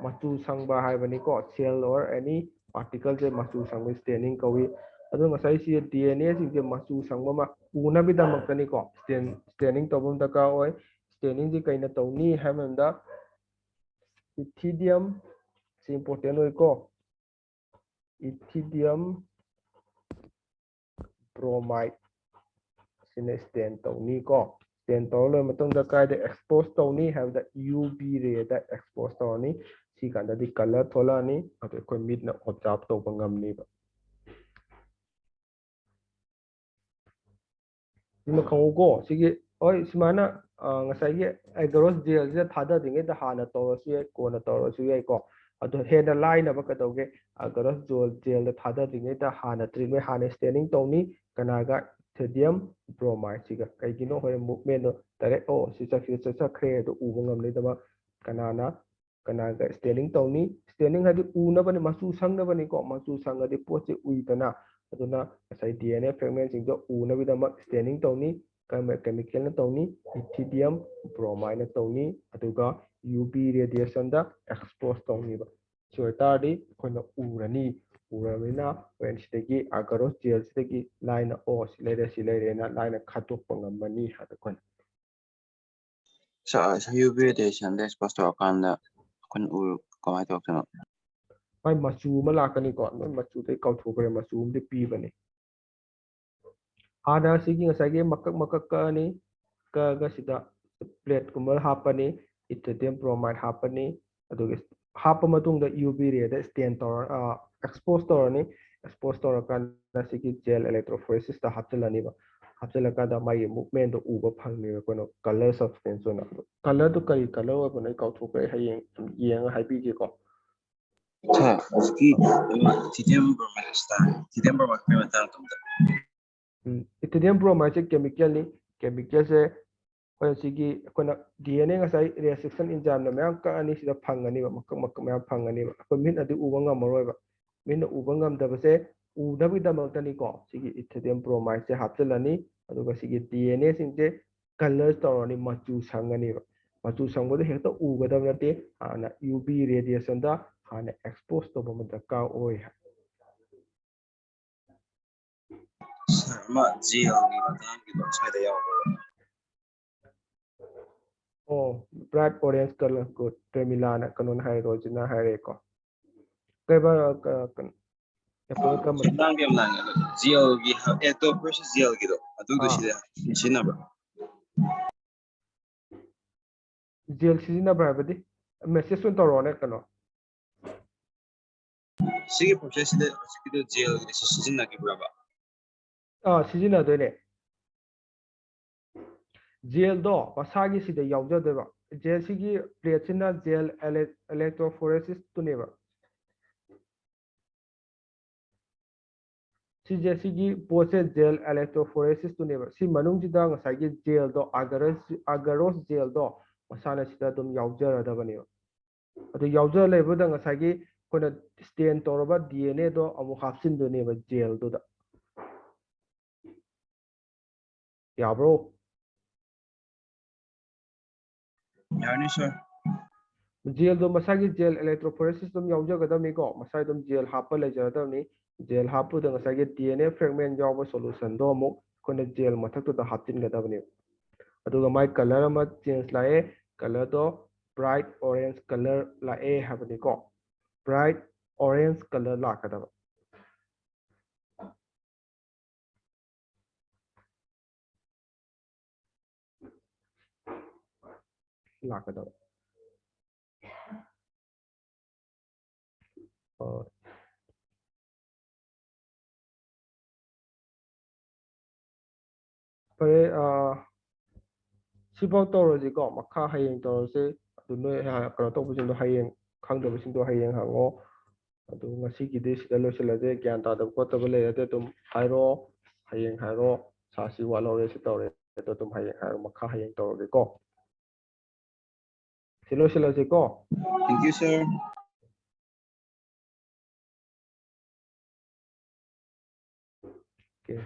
machu sangba haibani ko cell or any particle je machu sangba standing kawi adu ngasai si DNA sing je machu sangba ma una bidamakani ko standing tawbam daka oy standing je kaina tawni hamanda ethidium si important oy ko ethidium bromide sine stand tawni ko stand tawlo matong da kai de expose tawni have the UV ray da expose tawni ꯁꯤ ꯀꯥꯟꯗꯗꯤ colour ꯊꯣꯛꯂꯛꯑꯅꯤ ꯑꯗꯣ ꯑꯩꯈꯣꯏ ꯃꯤꯠꯅ ꯑꯣꯕꯖꯥꯔꯕ ꯇꯧꯕ ꯉꯝꯅꯤꯕ ꯁꯤꯃ ꯈꯪꯉꯨꯀꯣ ꯁꯤꯒꯤ ꯍꯣꯏ ꯁꯨꯃꯥꯏꯅ ꯉꯁꯥꯏꯒꯤ ꯑꯦꯒꯔꯣꯁ ꯖꯦꯜꯁꯤꯗ ꯊꯥꯗꯗ꯭ꯔꯤꯉꯩꯗ ꯍꯥꯟꯅ ꯇꯧꯔꯁꯨ ꯌꯥꯏ ꯀꯣꯟꯅ ꯇꯧꯔꯁꯨ ꯌꯥꯏꯀꯣ ꯑꯗꯣ ꯍꯦꯟꯅ ꯂꯥꯏꯅꯕ ꯀꯩꯗꯧꯒꯦ ꯑꯦꯒꯔꯣꯁ ꯖꯦꯜꯗ ꯊꯥꯗꯗ꯭ꯔꯤꯉꯩꯗ ꯍꯥꯟꯅ ꯇ꯭ꯔꯤꯠꯃꯦꯟ ꯍꯥꯟꯅ ꯁ꯭ꯇꯦꯅꯤꯡ ꯇꯧꯅꯤ ꯀꯅꯥꯒ ꯏꯊꯦꯗꯤꯌꯝ ꯕ꯭ꯔꯣꯃꯥꯏꯗꯁꯤꯒ ꯀꯩꯒꯤꯅꯣ ꯍꯣꯔꯦꯟ ꯃꯨꯚꯃꯦꯟꯗꯣ ꯗꯥꯏꯔꯦꯛ ꯁꯤ ꯆꯠꯈ꯭ꯔꯦ ꯑꯗꯣ ꯎꯕ ꯉꯝꯂꯣꯏꯗꯕ ꯀꯅꯥꯒ ꯁ꯭ꯇꯦꯅꯤꯡ ꯇꯧꯅꯤ ꯁ꯭ꯇꯦꯅꯤꯡ ꯍꯥꯏꯗꯤ ꯎꯅꯕꯅꯤ ꯃꯆꯨ ꯁꯪꯅꯕꯅꯤꯀꯣ ꯃꯆꯨ ꯁꯪꯉꯗꯤ ꯄꯣꯠꯁꯦ ꯎꯏꯗꯅ ꯑꯗꯨꯅ ꯉꯁꯥꯏ DNA ꯐ꯭ꯔꯦꯒꯃꯦꯟꯁꯤꯡꯗꯣ ꯎꯅꯕꯒꯤꯗꯃꯛ ꯁ꯭ꯇꯦꯅꯤꯡ ꯇꯧꯅꯤ ꯀꯦꯃꯤꯀꯦꯜꯅ ꯇꯧꯅꯤ ꯏꯊꯤꯗꯤꯌꯝ ꯕ꯭ꯔꯣꯃꯥꯏꯗꯅ ꯇꯧꯅꯤ ꯑꯗꯨꯒ UV ꯔꯦꯗꯤꯌꯦꯁꯟꯗ ꯑꯦꯛꯁꯄꯣꯖ ꯇꯧꯅꯤꯕ ꯁꯤ ꯑꯣꯏꯇꯥꯔꯗꯤ ꯑꯩꯈꯣꯏꯅ ꯎꯔꯕꯅꯤ나 ꯍꯣꯔꯦꯟ ꯁꯤꯗꯒꯤ ꯑꯒꯔꯣꯁ ꯖꯦꯜꯁꯤꯗꯒꯤ ꯂꯥꯏꯅ ꯁꯤ ꯂꯩꯔꯦꯅ ꯂꯥꯏꯅ ꯈꯥꯗꯣꯛꯄ ꯉꯝꯃꯅꯤ ꯍꯥꯏꯕ ꯑꯩꯈꯣꯏꯅ UV radiation expose ꯇꯧꯔꯀꯥꯟꯗ ꯑꯩꯈꯣꯏꯅ ꯀꯃꯥꯏꯅ ꯇꯧꯔꯛꯇꯣꯏꯅꯣ ꯃꯥꯏ ꯃꯆꯨ ꯑꯃ ꯂꯥꯛꯀꯅꯤꯀꯣ ꯅꯣꯏ ꯃꯆꯨꯗꯩ ꯀꯥꯎꯊꯣꯛꯈ꯭ꯔꯦ ꯃꯆꯨ ꯑꯃꯗꯤ ꯄꯤꯕꯅꯤ ꯍꯥꯟꯅ ꯁꯤꯒꯤ ꯉꯁꯥꯏꯒꯤ ꯃꯀꯛ ꯀꯛꯑꯅꯤ ꯀꯛꯑꯒ ꯁꯤꯗ ꯄ꯭ꯂꯦꯠꯀꯨꯝꯕ ꯍꯥꯞꯄꯅꯤ ꯏꯊꯤꯗꯤꯌꯝ ꯕ꯭ꯔꯣꯃꯥꯏꯗ ꯍꯥꯞꯄꯅꯤ ꯑꯗꯨꯒ ꯍꯥꯞꯄ ꯃꯇꯨꯡꯗ UV ꯔꯦꯗ ꯁ꯭ꯇꯦꯟ ꯇꯧꯔ ꯑꯦꯛꯁꯄꯣꯖ ꯇꯧꯔꯅꯤ ꯑꯦꯛꯁꯄꯣꯖ ꯇꯧꯔꯀꯥꯟꯗ ꯁꯤꯒꯤ ꯖꯦꯜ ꯏꯂꯦꯛꯇ꯭ꯔꯣꯐꯣꯔꯦꯁꯤꯁꯇ ꯍꯥꯞꯆꯤꯜꯂꯅꯤꯕ ꯍꯥꯞꯆꯤꯜꯂꯀꯥꯟꯗ ꯃꯥꯒꯤ ꯃꯨꯚꯃꯦꯟꯗꯣ ꯎꯕ ꯐꯪꯅꯦꯕ ꯑꯩꯈꯣꯏꯅ ꯀꯂꯔ ꯁꯕꯁꯇꯦꯟꯁ ꯑꯣꯏꯅ ꯀꯂꯔꯗꯨ ꯀꯔꯤ ꯀꯂꯔ ꯑꯣꯏꯕꯅꯣ ꯑꯩ ꯀꯥꯎꯊꯣꯛꯈ꯭ꯔꯦ ꯍꯌꯦꯡ ꯌꯦꯡꯉ ꯍꯥꯏꯕꯤꯒꯦꯀꯣ ꯍꯧꯖꯤꯛꯀꯤ ꯏꯊꯤꯗꯤꯌꯝ ꯕ꯭ꯔꯣꯃꯥꯏꯗꯀꯤ ꯃꯇꯥꯡꯗ ꯏꯊꯤꯗꯤꯌꯝ ꯕ꯭ꯔꯣꯃꯥꯏꯗꯁꯦ ꯀꯦꯃꯤꯀꯦꯜꯅꯤ ꯀꯦꯃꯤꯀꯦꯜꯁꯦ ꯑꯩꯈꯣꯏꯅ ꯁꯤꯒꯤ ꯑꯩꯈꯣꯏꯅ DNA ꯉꯁꯥꯏ ꯔꯦꯁꯇ꯭ꯔꯤꯛꯁꯟ ꯑꯦꯟꯖꯥꯏꯝꯅ ꯃꯌꯥꯝ ꯀꯛꯑꯅꯤ ꯁꯤꯗ ꯐꯪꯒꯅꯤꯕ ꯃꯀꯛ ꯃꯌꯥꯝ ꯐꯪꯒꯅꯤꯕ ꯑꯩꯈꯣꯏ ꯃꯤꯠꯅꯗꯤ ꯎꯕ ꯉꯝꯃꯔꯣꯏꯕ ꯃꯤꯠꯅ ꯎꯕ ꯉꯝꯗꯕꯁꯦ ꯎꯅꯕꯒꯤꯗꯃꯛꯇꯅꯤꯀꯣ ꯁꯤꯒꯤ ꯏꯊꯤꯗꯤꯌꯝ ꯕ꯭ꯔꯣꯃꯥꯏꯗꯁꯦ ꯍꯥꯞꯆꯤꯜꯂꯅꯤ ꯑꯗꯨꯒ ꯁꯤꯒꯤ DNA ꯁꯤꯡꯁꯦ ꯀꯂꯔ ꯇꯧꯔꯅꯤ ꯃꯆꯨ ꯁꯪꯒꯅꯤꯕ ꯃꯆꯨ ꯁꯪꯕꯗ ꯍꯦꯛꯇ ꯎꯒꯗꯕ ꯅꯠꯇꯦ ꯍꯥꯟꯅ UV ꯔꯦꯗꯤꯌꯦꯁꯟꯗ ꯍꯥꯟꯅ ꯑꯦꯛꯁꯄꯣꯖ ꯇꯧꯕ ꯑꯃ ꯗꯔꯀꯥꯔ ꯑꯣꯏ ꯑꯃ ꯖꯦꯜꯒꯤ ꯃꯇꯥꯡꯒꯤꯗꯣ ꯁ꯭ꯋꯥꯏꯗ ꯌꯥꯎꯕ꯭ꯔꯥ ꯕ꯭ꯔꯥꯏꯠ ꯑꯣꯔꯦꯟꯖ ꯀꯂꯔ ꯒꯨꯗ ꯄ꯭ꯔꯦꯃꯤꯂꯥꯅ ꯀꯩꯅꯣꯅ ꯍꯥꯏ ꯔꯣꯖꯤꯅ ꯍꯥꯏꯔꯦꯀꯣ ꯂꯥꯡꯗꯤ ꯌꯥꯝ ꯂꯥꯡꯉꯦ ꯑꯗꯣ ꯖꯦꯜꯒꯤ ꯚꯔꯁꯦꯁ ꯖꯦꯜꯒꯤꯗꯣ ꯑꯗꯨꯗꯣ ꯑꯥ ꯁꯤꯗ ꯁꯤꯖꯤꯟꯅꯕ꯭ꯔꯥ ꯖꯦꯜ ꯁꯤꯖꯤꯟꯅꯕ꯭ꯔꯥ ꯍꯥꯏꯕꯗꯤ ꯃꯦꯁꯦꯖ ꯑꯣꯏꯅ ꯇꯧꯔꯛꯑꯣꯅꯦ ꯀꯩꯅꯣ ꯁꯤꯒꯤ ꯄ꯭ꯔꯣꯁꯦꯁꯁꯤꯗ ꯍꯧꯖꯤꯛꯀꯤꯗꯣ ꯖꯦꯜꯒꯤꯗ ꯁꯤꯖꯤꯟꯅꯈꯤꯕ꯭ꯔꯕ ꯁꯤꯖꯤꯟꯅꯗꯣꯏꯅꯦ ꯖꯦꯜꯗꯣ ꯃꯁꯥꯒꯤ ꯁꯤꯗ ꯌꯥꯎꯖꯗꯣꯏꯕ ꯖꯦꯜꯁꯤꯒꯤ ꯄ꯭ꯂꯦꯠꯁꯤꯅ ꯖꯦꯜ ꯏꯂꯦꯛꯇ꯭ꯔꯣꯐꯣꯔꯦꯁꯤꯁꯇꯨꯅꯦꯕ ꯁꯤꯒꯤ ꯄꯣꯠꯁꯦ ꯖꯦꯜ ꯏꯂꯦꯛꯇ꯭ꯔꯣꯐꯣꯔꯦꯁꯤꯁꯇꯨꯅꯦꯕ ꯁꯤ ꯃꯅꯨꯡꯁꯤꯗ ꯉꯁꯥꯏꯒꯤ ꯖꯦꯜꯗꯣ ꯑꯒꯔꯣꯁ ꯖꯦꯜꯗꯣ ꯃꯁꯥꯅ ꯁꯤꯗ ꯑꯗꯨꯝ ꯌꯥꯎꯖꯔꯗꯕꯅꯦꯕ ꯑꯗꯨ ꯌꯥꯎꯖꯔ ꯂꯩꯕꯗ ꯉꯁꯥꯏꯒꯤ ꯑꯩꯈꯣꯏꯅ ꯁ꯭ꯇꯦꯟ ꯇꯧꯔꯕ DNAꯗꯣ ꯑꯃꯨꯛ ꯍꯥꯞꯆꯤꯟꯗꯣꯏꯅꯦꯕ ꯖꯦꯜꯗꯨꯗ ꯌꯥꯕ꯭ꯔꯣ ꯌꯥꯔꯅꯤ ꯁꯥꯔ ꯖꯦꯜꯗꯣ ꯃꯁꯥꯒꯤ ꯖꯦꯜ ꯏꯂꯦꯛꯇ꯭ꯔꯣꯐꯣꯔꯦꯁꯤꯁ ꯑꯗꯨꯝ ꯌꯥꯎꯖꯒꯗꯕꯅꯤꯀꯣ ꯃꯁꯥꯒꯤ ꯑꯗꯨꯝ ꯖꯦꯜ ꯍꯥꯞꯄ ꯂꯩꯖꯒꯗꯕꯅꯤ ꯖꯦꯜ ꯍꯥꯞꯄꯗ ꯉꯁꯥꯏꯒꯤ DNA ꯐ꯭ꯔꯦꯒꯃꯦꯟ ꯌꯥꯎꯕ ꯁꯣꯂꯨꯁꯟꯗꯣ ꯑꯃꯨꯛ ꯑꯩꯈꯣꯏꯅ ꯖꯦꯜ ꯃꯊꯛꯇꯨꯗ ꯍꯥꯞꯆꯤꯟꯒꯗꯕꯅꯦꯕ ꯑꯗꯨꯒ ꯃꯥꯏ ꯀꯂꯔ ꯑꯃ ꯆꯦꯟꯖ ꯂꯥꯛꯑꯦ ꯀꯂꯔꯗꯣ ꯕ꯭ꯔꯥꯏꯠ ꯑꯣꯔꯦꯟꯖ ꯀꯂꯔ ꯂꯥꯛꯑꯦ ꯍꯥꯏꯕꯅꯤꯀꯣ ꯕ꯭ꯔꯥꯏꯠ ꯑꯣꯔꯦꯟꯖ ꯀꯂꯔ ꯂꯥꯛꯀꯗꯕ ꯂꯥꯛꯀꯗꯕ ꯐꯔꯦ ꯁꯤꯐꯥꯎ ꯇꯧꯔꯁꯤꯀꯣ ꯃꯈꯥ ꯍꯌꯦꯡ ꯇꯧꯔꯁꯤ ꯑꯗꯨ ꯅꯣꯏ ꯀꯩꯅꯣ ꯇꯧꯕꯁꯤꯡꯗꯣ ꯍꯌꯦꯡ ꯈꯪꯗꯕꯁꯤꯡꯗꯣ ꯍꯌꯦꯡ ꯍꯪꯉꯣ ꯑꯗꯨ ꯉꯁꯤꯒꯤꯗꯤ ꯁꯤꯗ ꯂꯣꯏꯁꯤꯜꯂꯁꯦ ꯒ꯭ꯌꯥꯟ ꯇꯥꯗꯕ ꯈꯣꯠꯇꯕ ꯂꯩꯔꯗꯤ ꯑꯗꯨꯝ ꯍꯥꯏꯔꯛꯑꯣ ꯍꯌꯦꯡ ꯍꯥꯏꯔꯛꯑꯣ ꯁꯤ ꯋꯥꯠꯍꯧꯔꯦ ꯁꯤ ꯇꯧꯔꯦ ꯑꯗꯣ ꯑꯗꯨꯝ ꯍꯌꯦꯡ ꯍꯥꯏꯔꯣ ꯃꯈꯥ ꯍꯌꯦꯡ ꯇꯧꯔꯒꯦꯀꯣ ꯁꯤ ꯂꯣꯏꯁꯤꯜꯂꯁꯤꯀꯣ ꯊꯦꯡꯛ ꯌꯨ ꯁꯥꯔ Okay.